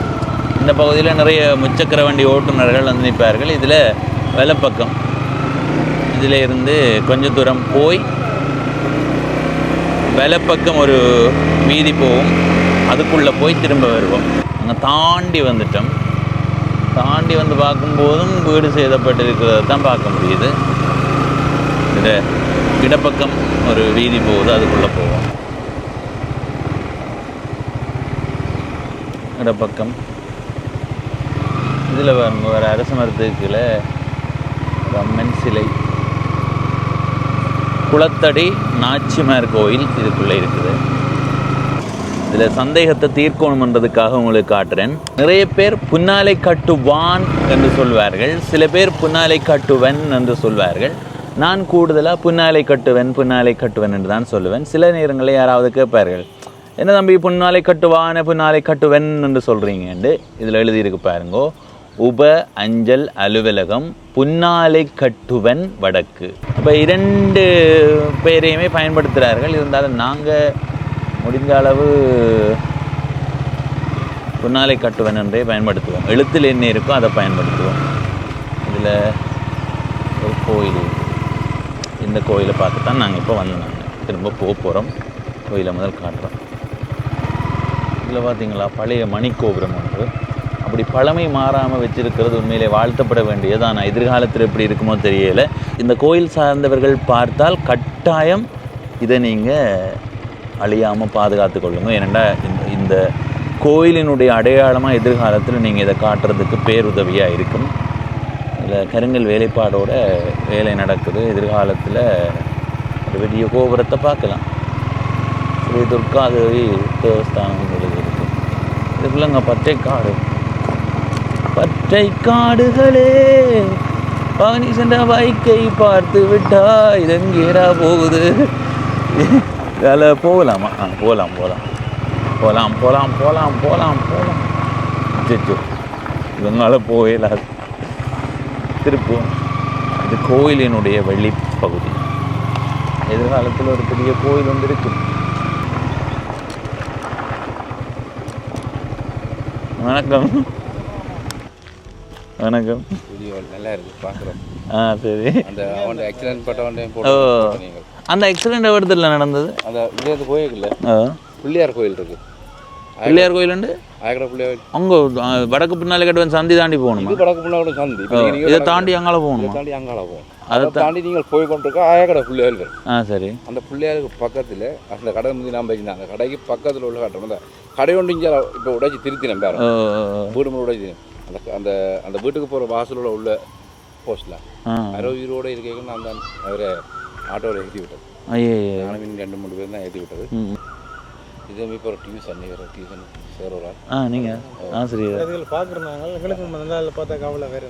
இந்த பகுதியில் நிறைய முச்சக்கர வண்டி ஓட்டுநர்கள் வந்து நிற்பார்கள் இதில் வலப்பக்கம் இதில் இருந்து கொஞ்சம் தூரம் போய் வலப்பக்கம் ஒரு வீதி போகும் அதுக்குள்ளே போய் திரும்ப வருவோம் அங்கே தாண்டி வந்துட்டோம் தாண்டி வந்து பார்க்கும்போதும் வீடு சேதப்பட்டிருக்கிறத தான் பார்க்க முடியுது இதில் இடப்பக்கம் ஒரு வீதி போகுது அதுக்குள்ளே போவோம் இடப்பக்கம் இதில் பாருங்க வேறு அரச மரத்துக்கு கீழே அம்மன் சிலை குளத்தடி நாச்சிமார் கோயில் இதுக்குள்ளே இருக்குது இதில் சந்தேகத்தை தீர்க்கணுன்றதுக்காக உங்களுக்கு காட்டுறேன் நிறைய பேர் புன்னாலை கட்டுவான் என்று சொல்வார்கள் சில பேர் புன்னாலை கட்டுவன் என்று சொல்வார்கள் நான் கூடுதலாக புன்னாலை கட்டுவன் என்று தான் சொல்லுவேன் சில நேரங்களில் யாராவது கேட்பார்கள் என்ன தம்பி புன்னாலை கட்டுவன் என்று சொல்கிறீங்கன்னு இதில் எழுதியிருக்கு பாருங்கோ உப அஞ்சல் அலுவலகம் புன்னாலை கட்டுவன் வடக்கு அப்போ 2 பேரையுமே பயன்படுத்துகிறார்கள் இருந்தாலும் நாங்கள் முடிந்த அளவு புன்னாலை கட்டுவன் என்றே பயன்படுத்துவோம் எழுத்தில் என்ன இருக்கோ அதை பயன்படுத்துவோம் இதில் ஒரு கோயில் இந்த கோயிலை பார்த்து தான் நாங்கள் இப்போ வந்தோம் திரும்ப போக போகிறோம் கோயிலை முதல் காட்டுறோம் இதில் பார்த்தீங்களா பழைய மணிக்கோபுரம் ஒன்று அப்படி பழமை மாறாமல் வச்சிருக்கிறது உண்மையிலே வாழ்த்தப்பட வேண்டியது ஆனால் எதிர்காலத்தில் எப்படி இருக்குமோ தெரியலை இந்த கோயில் சார்ந்தவர்கள் பார்த்தால் கட்டாயம் இதை நீங்கள் அழியாமல் பாதுகாத்து கொள்ளுங்க ஏனெண்டா இந்த கோயிலினுடைய அடையாளமாக எதிர்காலத்தில் நீங்கள் இதை காட்டுறதுக்கு பேருதவியாக இருக்கும் இதில் கருங்கல் வேலைப்பாடோட வேலை நடக்குது எதிர்காலத்தில் ஒரு பெரிய கோபுரத்தை பார்க்கலாம் ஸ்ரீ துர்காதேவி தேவஸ்தானம் இருக்குது இதுக்குள்ளே அங்கே பச்சை காடு பற்றை காடுகளே பவனி சென்ற பைக்கை பார்த்து விட்டா இதங்கேரா போகுது. அதில் போகலாமா? போகலாம் போகலாம் போகலாம் போகலாம் போகலாம் போகலாம் போகலாம். அச்சோ இவங்களால போகலாது. திருப்போம். இது கோயிலினுடைய வெளிப்பகுதி. எதிர்காலத்தில் ஒரு பெரிய கோயில் ஒன்று இருக்கு. வணக்கம். வணக்கம். வீடியோ நல்லா இருக்கு பார்க்குறோம். சரி. அந்த அவன் ஆக்சிடென்ட் பட்டவன்டே அந்த ஆக்சிடென்ட் எவ்வளோத்தில் நடந்தது? அந்த இங்கேருந்து கோயிலுக்குள்ள பிள்ளையார் கோயில் இருக்கு. பிள்ளையார் கோயில் உண்டு ஆயக்கடை பிள்ளையார். அங்கே வடக்கு பின்னாலே கட்டுவன் சந்தி தாண்டி போகணுமா? இது வடக்கு பின்னாடி சந்தி. இதை தாண்டி அங்கால போகணுமா? தாண்டி அங்கால போகும். அதை தாண்டி நீங்கள் போய் கொண்டிருக்க ஆயக்கடை பிள்ளையார். சரி. அந்த பிள்ளையாருக்கு பக்கத்தில் அந்த கடை முந்தி நான் வச்சுருந்தேன். அந்த கடைக்கு பக்கத்தில் உள்ள கட்டுறோம். அந்த கடை ஒன்று இங்கே இப்போ உடைச்சி திருத்தினேன். பேர வீடு உடைச்சி அந்த அந்த அந்த வீட்டுக்கு போகிற வாசலோட உள்ள போஸ்டில் 60 ரூபா இருக்கேன்னு நான் தான் அவரை ஆட்டோவில் ஏற்றி விட்டது. நானும் இன்னும் 2-3 பேர் தான் ஏற்றி விட்டது. இதே இப்போ ஒரு டியூஷன் டியூஷன் சேரோரா நீங்கள் சரி இதுகள் பார்க்குறாங்க. எங்களுக்கு நல்லா பார்த்தா கவலை வேறு.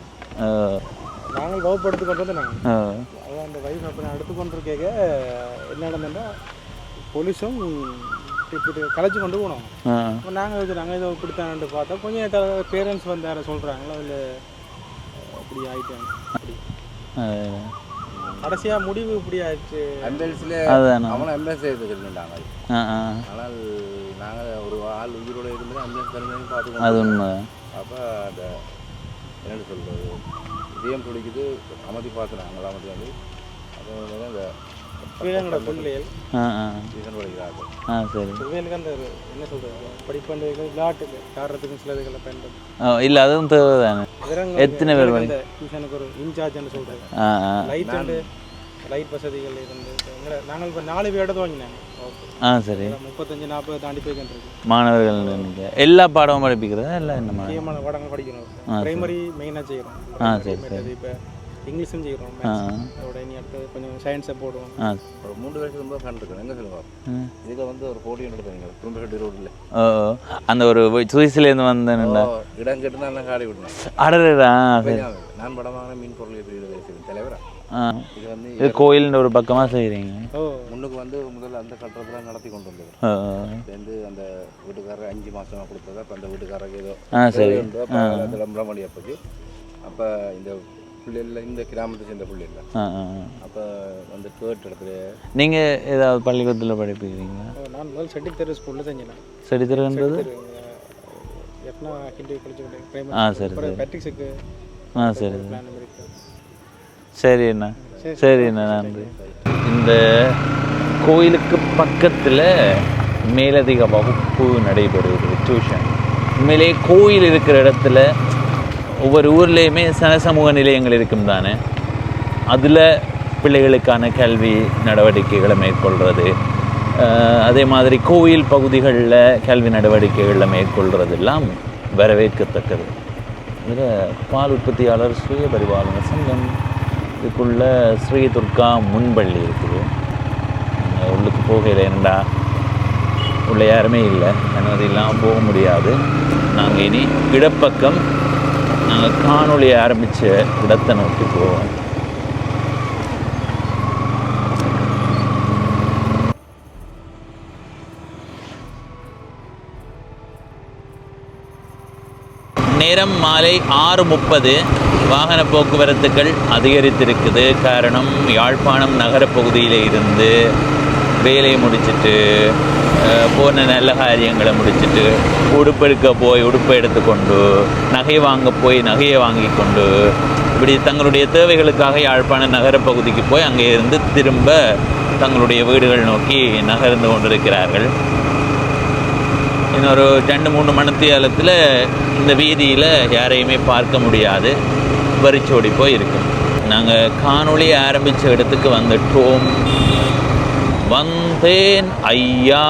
நாங்கள் வகுப்படுத்து கொண்டு வந்து நாங்கள் அதான் அந்த வயசு அப்போ நான் எடுத்துக்கொண்டு கேட்க என்ன நடந்ததுன்னா போலீஸும் இப்படி கலைச்சி கொண்டு போனோம். இப்போ நாங்கள் இதை இப்படித்தானு பார்த்தா கொஞ்சம் பேரண்ட்ஸ் வந்து யாரை சொல்கிறாங்களோ அதில் அப்படி ஆகிட்டாங்க. அப்படி கடைசியாக முடிவு இப்படி ஆயிடுச்சு. ஆம்புலன்ஸில் அவனை ஆம்புலன்ஸ் எடுத்துக்கிட்டாங்க. ஆனால் நாங்கள் ஒரு ஆள் உயிரோடு இருந்து ஆம்புலன்ஸ் தருமையும் பார்த்துக்கோங்க. அது உண்மை. அப்போ அந்த என்னென்னு சொல்கிறது இதயம் துடிக்குது அமைதி பார்த்துனாங்க. அமைதி வந்து அப்போ அந்த பிள்ளைங்களோட பிள்ளைகள் டியூஷன் படிக்கிறாங்க. சரி. பிள்ளைகளுக்கு அந்த என்ன சொல்கிறது படிப்பண்டுகள் விளையாட்டுக்கு காரணத்துக்கும் சில இதுகளை பயன்படுத்தும். இல்லை அதுவும் தேவை தானே. எத்தனை பேர் அந்த டியூஷனுக்கு ஒரு இன்சார்ஜ்னு சொல்கிறது. லைட் அண்டு லைட் வசதிகள் இருந்து நாங்கள் இப்போ 4 பேர் எடுத்து வாங்கினாங்க. சரி. 35-40 தாண்டி போய்கிட்டு மாணவர்கள் எல்லா பாடமும் படிப்பிக்கிறதா இல்லை என்ன முக்கியமான பாடங்கள் படிக்கணும். பிரைமரி மெயினாக செய்கிறோம். சரி சரி. இப்போ இங்கிலீஷும் செய்கிறோம். அதோட இனி அடுத்து கொஞ்சம் சயின்ஸை போடுவோம். ஒரு 3 வருஷத்துக்கு ரொம்ப கண்டிருக்கோம். எங்கே சொல்லுவாங்க இதில் வந்து ஒரு போட்டி நடத்துறீங்க குடும்பக்கட்டி ரோட்டில். அந்த ஒரு சுவிஸ்லேருந்து வந்தேன் இடம் கேட்டு தான் நான் காடி விட்டேன். அடடா. நான் படம் வாங்கின மீன் பொருள் எப்படி தலைவரா இது வந்து இது கோயில்ன்ற ஒரு பக்கமாக செய்கிறீங்க. முன்னுக்கு வந்து முதல்ல அந்த கட்டத்தில் நடத்தி கொண்டு வந்தது. வந்து அந்த வீட்டுக்காரர் 5 மாதமாக கொடுத்தது. அப்போ அந்த வீட்டுக்காரருக்கு ஏதோ சரி விளம்பரம் அப்போக்கு அப்போ இந்த பிள்ளைகள் இந்த கிராமத்தை சேர்ந்த பிள்ளைகள் அப்போ வந்து தேர்ட் இடத்துல. நீங்கள் ஏதாவது பள்ளிக்கூடத்தில் படிப்பிக்கிறீங்க? நான் முதல் செட்டித்தெரு ஸ்கூலில் செஞ்சேன். செட்டித்தெருன்றது எஃப்னா ஹிந்தி படிச்சுக்கிட்டேன். சரி சரி. பேட்ரிக்ஸுக்கு சரி சரி அண்ணா. சரி அண்ணா நன்றி. இந்த கோயிலுக்கு பக்கத்தில் மேலதிக வகுப்பு நடைபெறுகிறது டியூஷன். உண்மையிலேயே கோயில் இருக்கிற இடத்துல ஒவ்வொரு ஊர்லேயுமே சமூக நிலையங்கள் இருக்கும் தானே. அதில் பிள்ளைகளுக்கான கல்வி நடவடிக்கைகளை மேற்கொள்கிறது. அதே மாதிரி கோயில் பகுதிகளில் கல்வி நடவடிக்கைகளை மேற்கொள்கிறது எல்லாம் வரவேற்கத்தக்கது. இதில் பால் உற்பத்தியாளர் சுய பரிபாலன சங்கம், இதுக்குள்ள ஸ்ரீ துர்கா முன்பள்ளி இருக்குது. உள்ளுக்கு போகையில் என்னடா உள்ள யாருமே இல்லை, அனுமதியெல்லாம் போக முடியாது. நாங்கள் இனி இடப்பக்கம் நாங்கள் காணொலியை ஆரம்பித்த இடத்தை நோக்கி போவோம். நேரம் மாலை 6:30. வாகன போக்குவரத்துகள் அதிகரித்திருக்குது. காரணம் யாழ்ப்பாணம் நகரப்பகுதியில் இருந்து வேலையை முடிச்சுட்டு போன நல்ல காரியங்களை முடிச்சுட்டு உடுப்பெடுக்க போய் உடுப்பை எடுத்துக்கொண்டு நகை வாங்க போய் நகையை வாங்கி கொண்டு இப்படி தங்களுடைய தேவைகளுக்காக யாழ்ப்பாணம் நகரப்பகுதிக்கு போய் அங்கே இருந்து திரும்ப தங்களுடைய வீடுகள் நோக்கி நகர்ந்து கொண்டிருக்கிறார்கள். இன்னொரு 2-3 மணித்தியாலத்தில் இந்த வீதியில் யாரையுமே பார்க்க முடியாது, வரிச்சோடி போய் இருக்கும். நாங்கள் காணொளி ஆரம்பித்த இடத்துக்கு வந்துட்டோம். வந்தேன் ஐயா.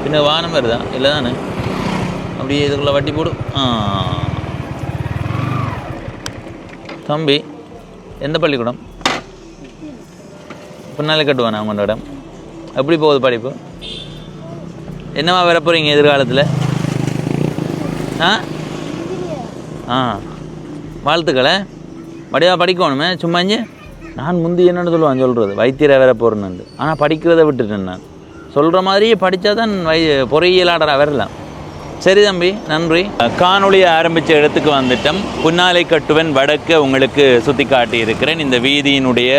பின்ன வானம் வருதா? இல்லை தானே? அப்படியே இதுக்குள்ளே வட்டி போடு. தம்பி எந்த பள்ளிக்கூடம்? பின்னாலே கட்டுவானா உங்களோட இடம்? எப்படி போகுது படிப்பு? என்னவா வர போகிறீங்க எதிர்காலத்தில்? வாழ்த்துக்களை வடிவாக படிக்கணுமே சும்மா நான் முந்தி என்னென்னு சொல்கிறது வைத்தியரை வேற போகிறேன்னு. ஆனால் படிக்கிறத விட்டுட்டேன். நான் சொல்கிற மாதிரியே படித்தா தான் பொறியியலாளராக வரலாம். சரி தம்பி, நன்றி. காணொளியை ஆரம்பித்த இடத்துக்கு வந்துட்டோம். புன்னாலை கட்டுவன் வடக்க உங்களுக்கு சுற்றி காட்டி இருக்கிறேன். இந்த வீதியினுடைய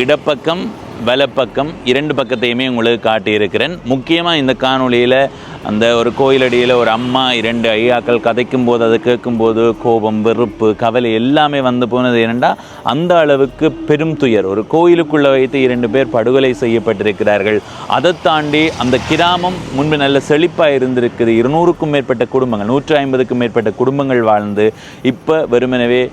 இடப்பக்கம் வலப்பக்கம் 2 பக்கத்தையுமே உங்களுக்கு காட்டியிருக்கிறேன். முக்கியமாக இந்த காணொளியில் அந்த ஒரு கோயிலடியில் ஒரு அம்மா 2 ஐயாக்கள் கதைக்கும் போது அதை கேட்கும்போது கோபம், வெறுப்பு, கவலை எல்லாமே வந்து போனது. ஏனெண்டா அந்த அளவுக்கு பெரும் துயர். ஒரு கோயிலுக்குள்ளே வைத்து 2 பேர் படுகொலை செய்யப்பட்டிருக்கிறார்கள். அதை தாண்டி அந்த கிராமம் முன்பு நல்ல செழிப்பாக இருந்திருக்குது. 200க்கும் மேற்பட்ட குடும்பங்கள், 150க்கும் மேற்பட்ட குடும்பங்கள் வாழ்ந்து இப்போ வெறுமனவே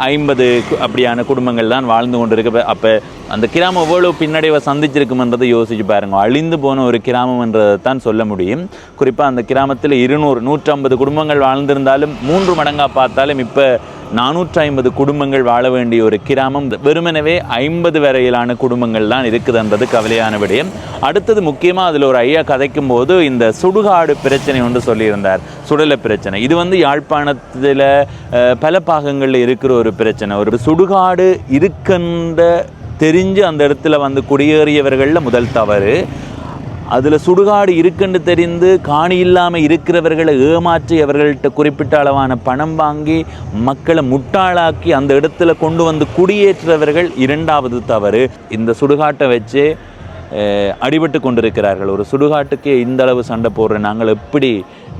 50 அப்படியான குடும்பங்கள் தான் வாழ்ந்து கொண்டிருக்கு. அப்போ அந்த கிராமம் எவ்வளோ பின்னடைவை சந்திச்சிருக்குமென்றதை யோசிச்சு பாருங்க. அழிந்து போன ஒரு கிராமம் என்றதை தான் சொல்ல முடியும். குறிப்பாக அந்த கிராமத்தில் 150 குடும்பங்கள் வாழ்ந்திருந்தாலும் 3 மடங்காக பார்த்தாலும் இப்போ 450 குடும்பங்கள் வாழ வேண்டிய ஒரு கிராமம் வெறுமனவே 50 வரையிலான குடும்பங்கள் தான் இருக்குதுன்றது கவலையான விடயம். அடுத்தது முக்கியமாக அதில் ஒரு ஐயா கதைக்கும் போது இந்த சுடுகாடு பிரச்சனை ஒன்று சொல்லியிருந்தார். சுடலை பிரச்சனை இது வந்து யாழ்ப்பாணத்தில் பல பாகங்களில் இருக்கிற ஒரு பிரச்சனை. ஒரு சுடுகாடு இருக்கின்ற தெரிஞ்சு அந்த இடத்துல வந்து குடியேறியவர்களில் முதல் தவறு. அதில் சுடுகாடு இருக்குன்னு தெரிந்து காணி இல்லாமல் இருக்கிறவர்களை ஏமாற்றி அவர்கள்ட்ட குறிப்பிட்ட அளவான பணம் வாங்கி மக்களை முட்டாளாக்கி அந்த இடத்துல கொண்டு வந்து குடியேற்றவர்கள் 2வது தவறு. இந்த சுடுகாட்டை வச்சு அடிபட்டு கொண்டிருக்கிறார்கள். ஒரு சுடுகாட்டுக்கே இந்த அளவு சண்டை போடுற நாங்கள் எப்படி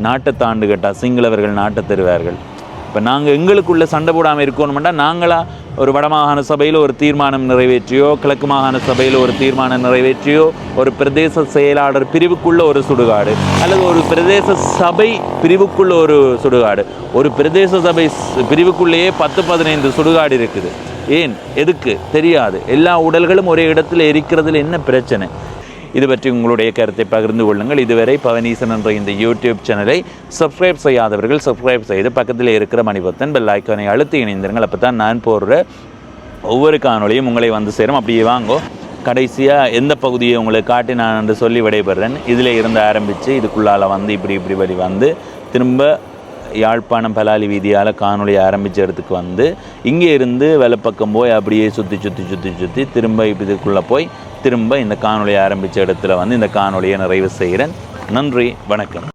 நாட்டை தாண்டு கேட்டால் சிங்களவர்கள் நாட்டை தருவார்கள். இப்போ நாங்கள் எங்களுக்குள்ளே சண்டை போடாமல் இருக்கணுமெண்டா நாங்களாக ஒரு வடமாகாண சபையில் ஒரு தீர்மானம் நிறைவேற்றியோ, கிழக்கு மாகாண சபையில் ஒரு தீர்மானம் நிறைவேற்றியோ, ஒரு பிரதேச செயலாளர் பிரிவுக்குள்ள ஒரு சுடுகாடு அல்லது ஒரு பிரதேச சபை பிரிவுக்குள்ள ஒரு சுடுகாடு, ஒரு பிரதேச சபை பிரிவுக்குள்ளேயே 10-15 சுடுகாடு இருக்குது. ஏன், எதுக்கு தெரியாது. எல்லா உடல்களும் ஒரே இடத்துல எரிக்கிறதுல என்ன பிரச்சனை? இது பற்றி உங்களுடைய கருத்தை பகிர்ந்து கொள்ளுங்கள். இதுவரை பவனீசன் என்ற இந்த யூடியூப் சேனலை சப்ஸ்கிரைப் செய்யாதவர்கள் சப்ஸ்கிரைப் செய்து பக்கத்தில் இருக்கிற மணிபத்தன் பெல் ஐக்கானை அழுத்தி இணைந்திருங்கள். அப்போ தான் நான் போடுற ஒவ்வொரு காணொளியும் உங்களை வந்து சேரும். அப்படியே வாங்கோ. கடைசியாக எந்த பகுதியை உங்களுக்கு காட்டி நான் என்று சொல்லி விடைபெறேன். இதில் இருந்து ஆரம்பித்து இதுக்குள்ளால் வந்து இப்படி வழி வந்து திரும்ப யாழ்ப்பாணம் பலாலி வீதியால் காணொளி ஆரம்பித்த இடத்துக்கு வந்து இங்கே இருந்து வலப்பக்கம் போய் அப்படியே சுற்றி திரும்ப இதுக்குள்ளே போய் திரும்ப இந்த காணொளி ஆரம்பித்த இடத்துல வந்து இந்த காணொளியை நிறைவு செய்கிறேன். நன்றி, வணக்கம்.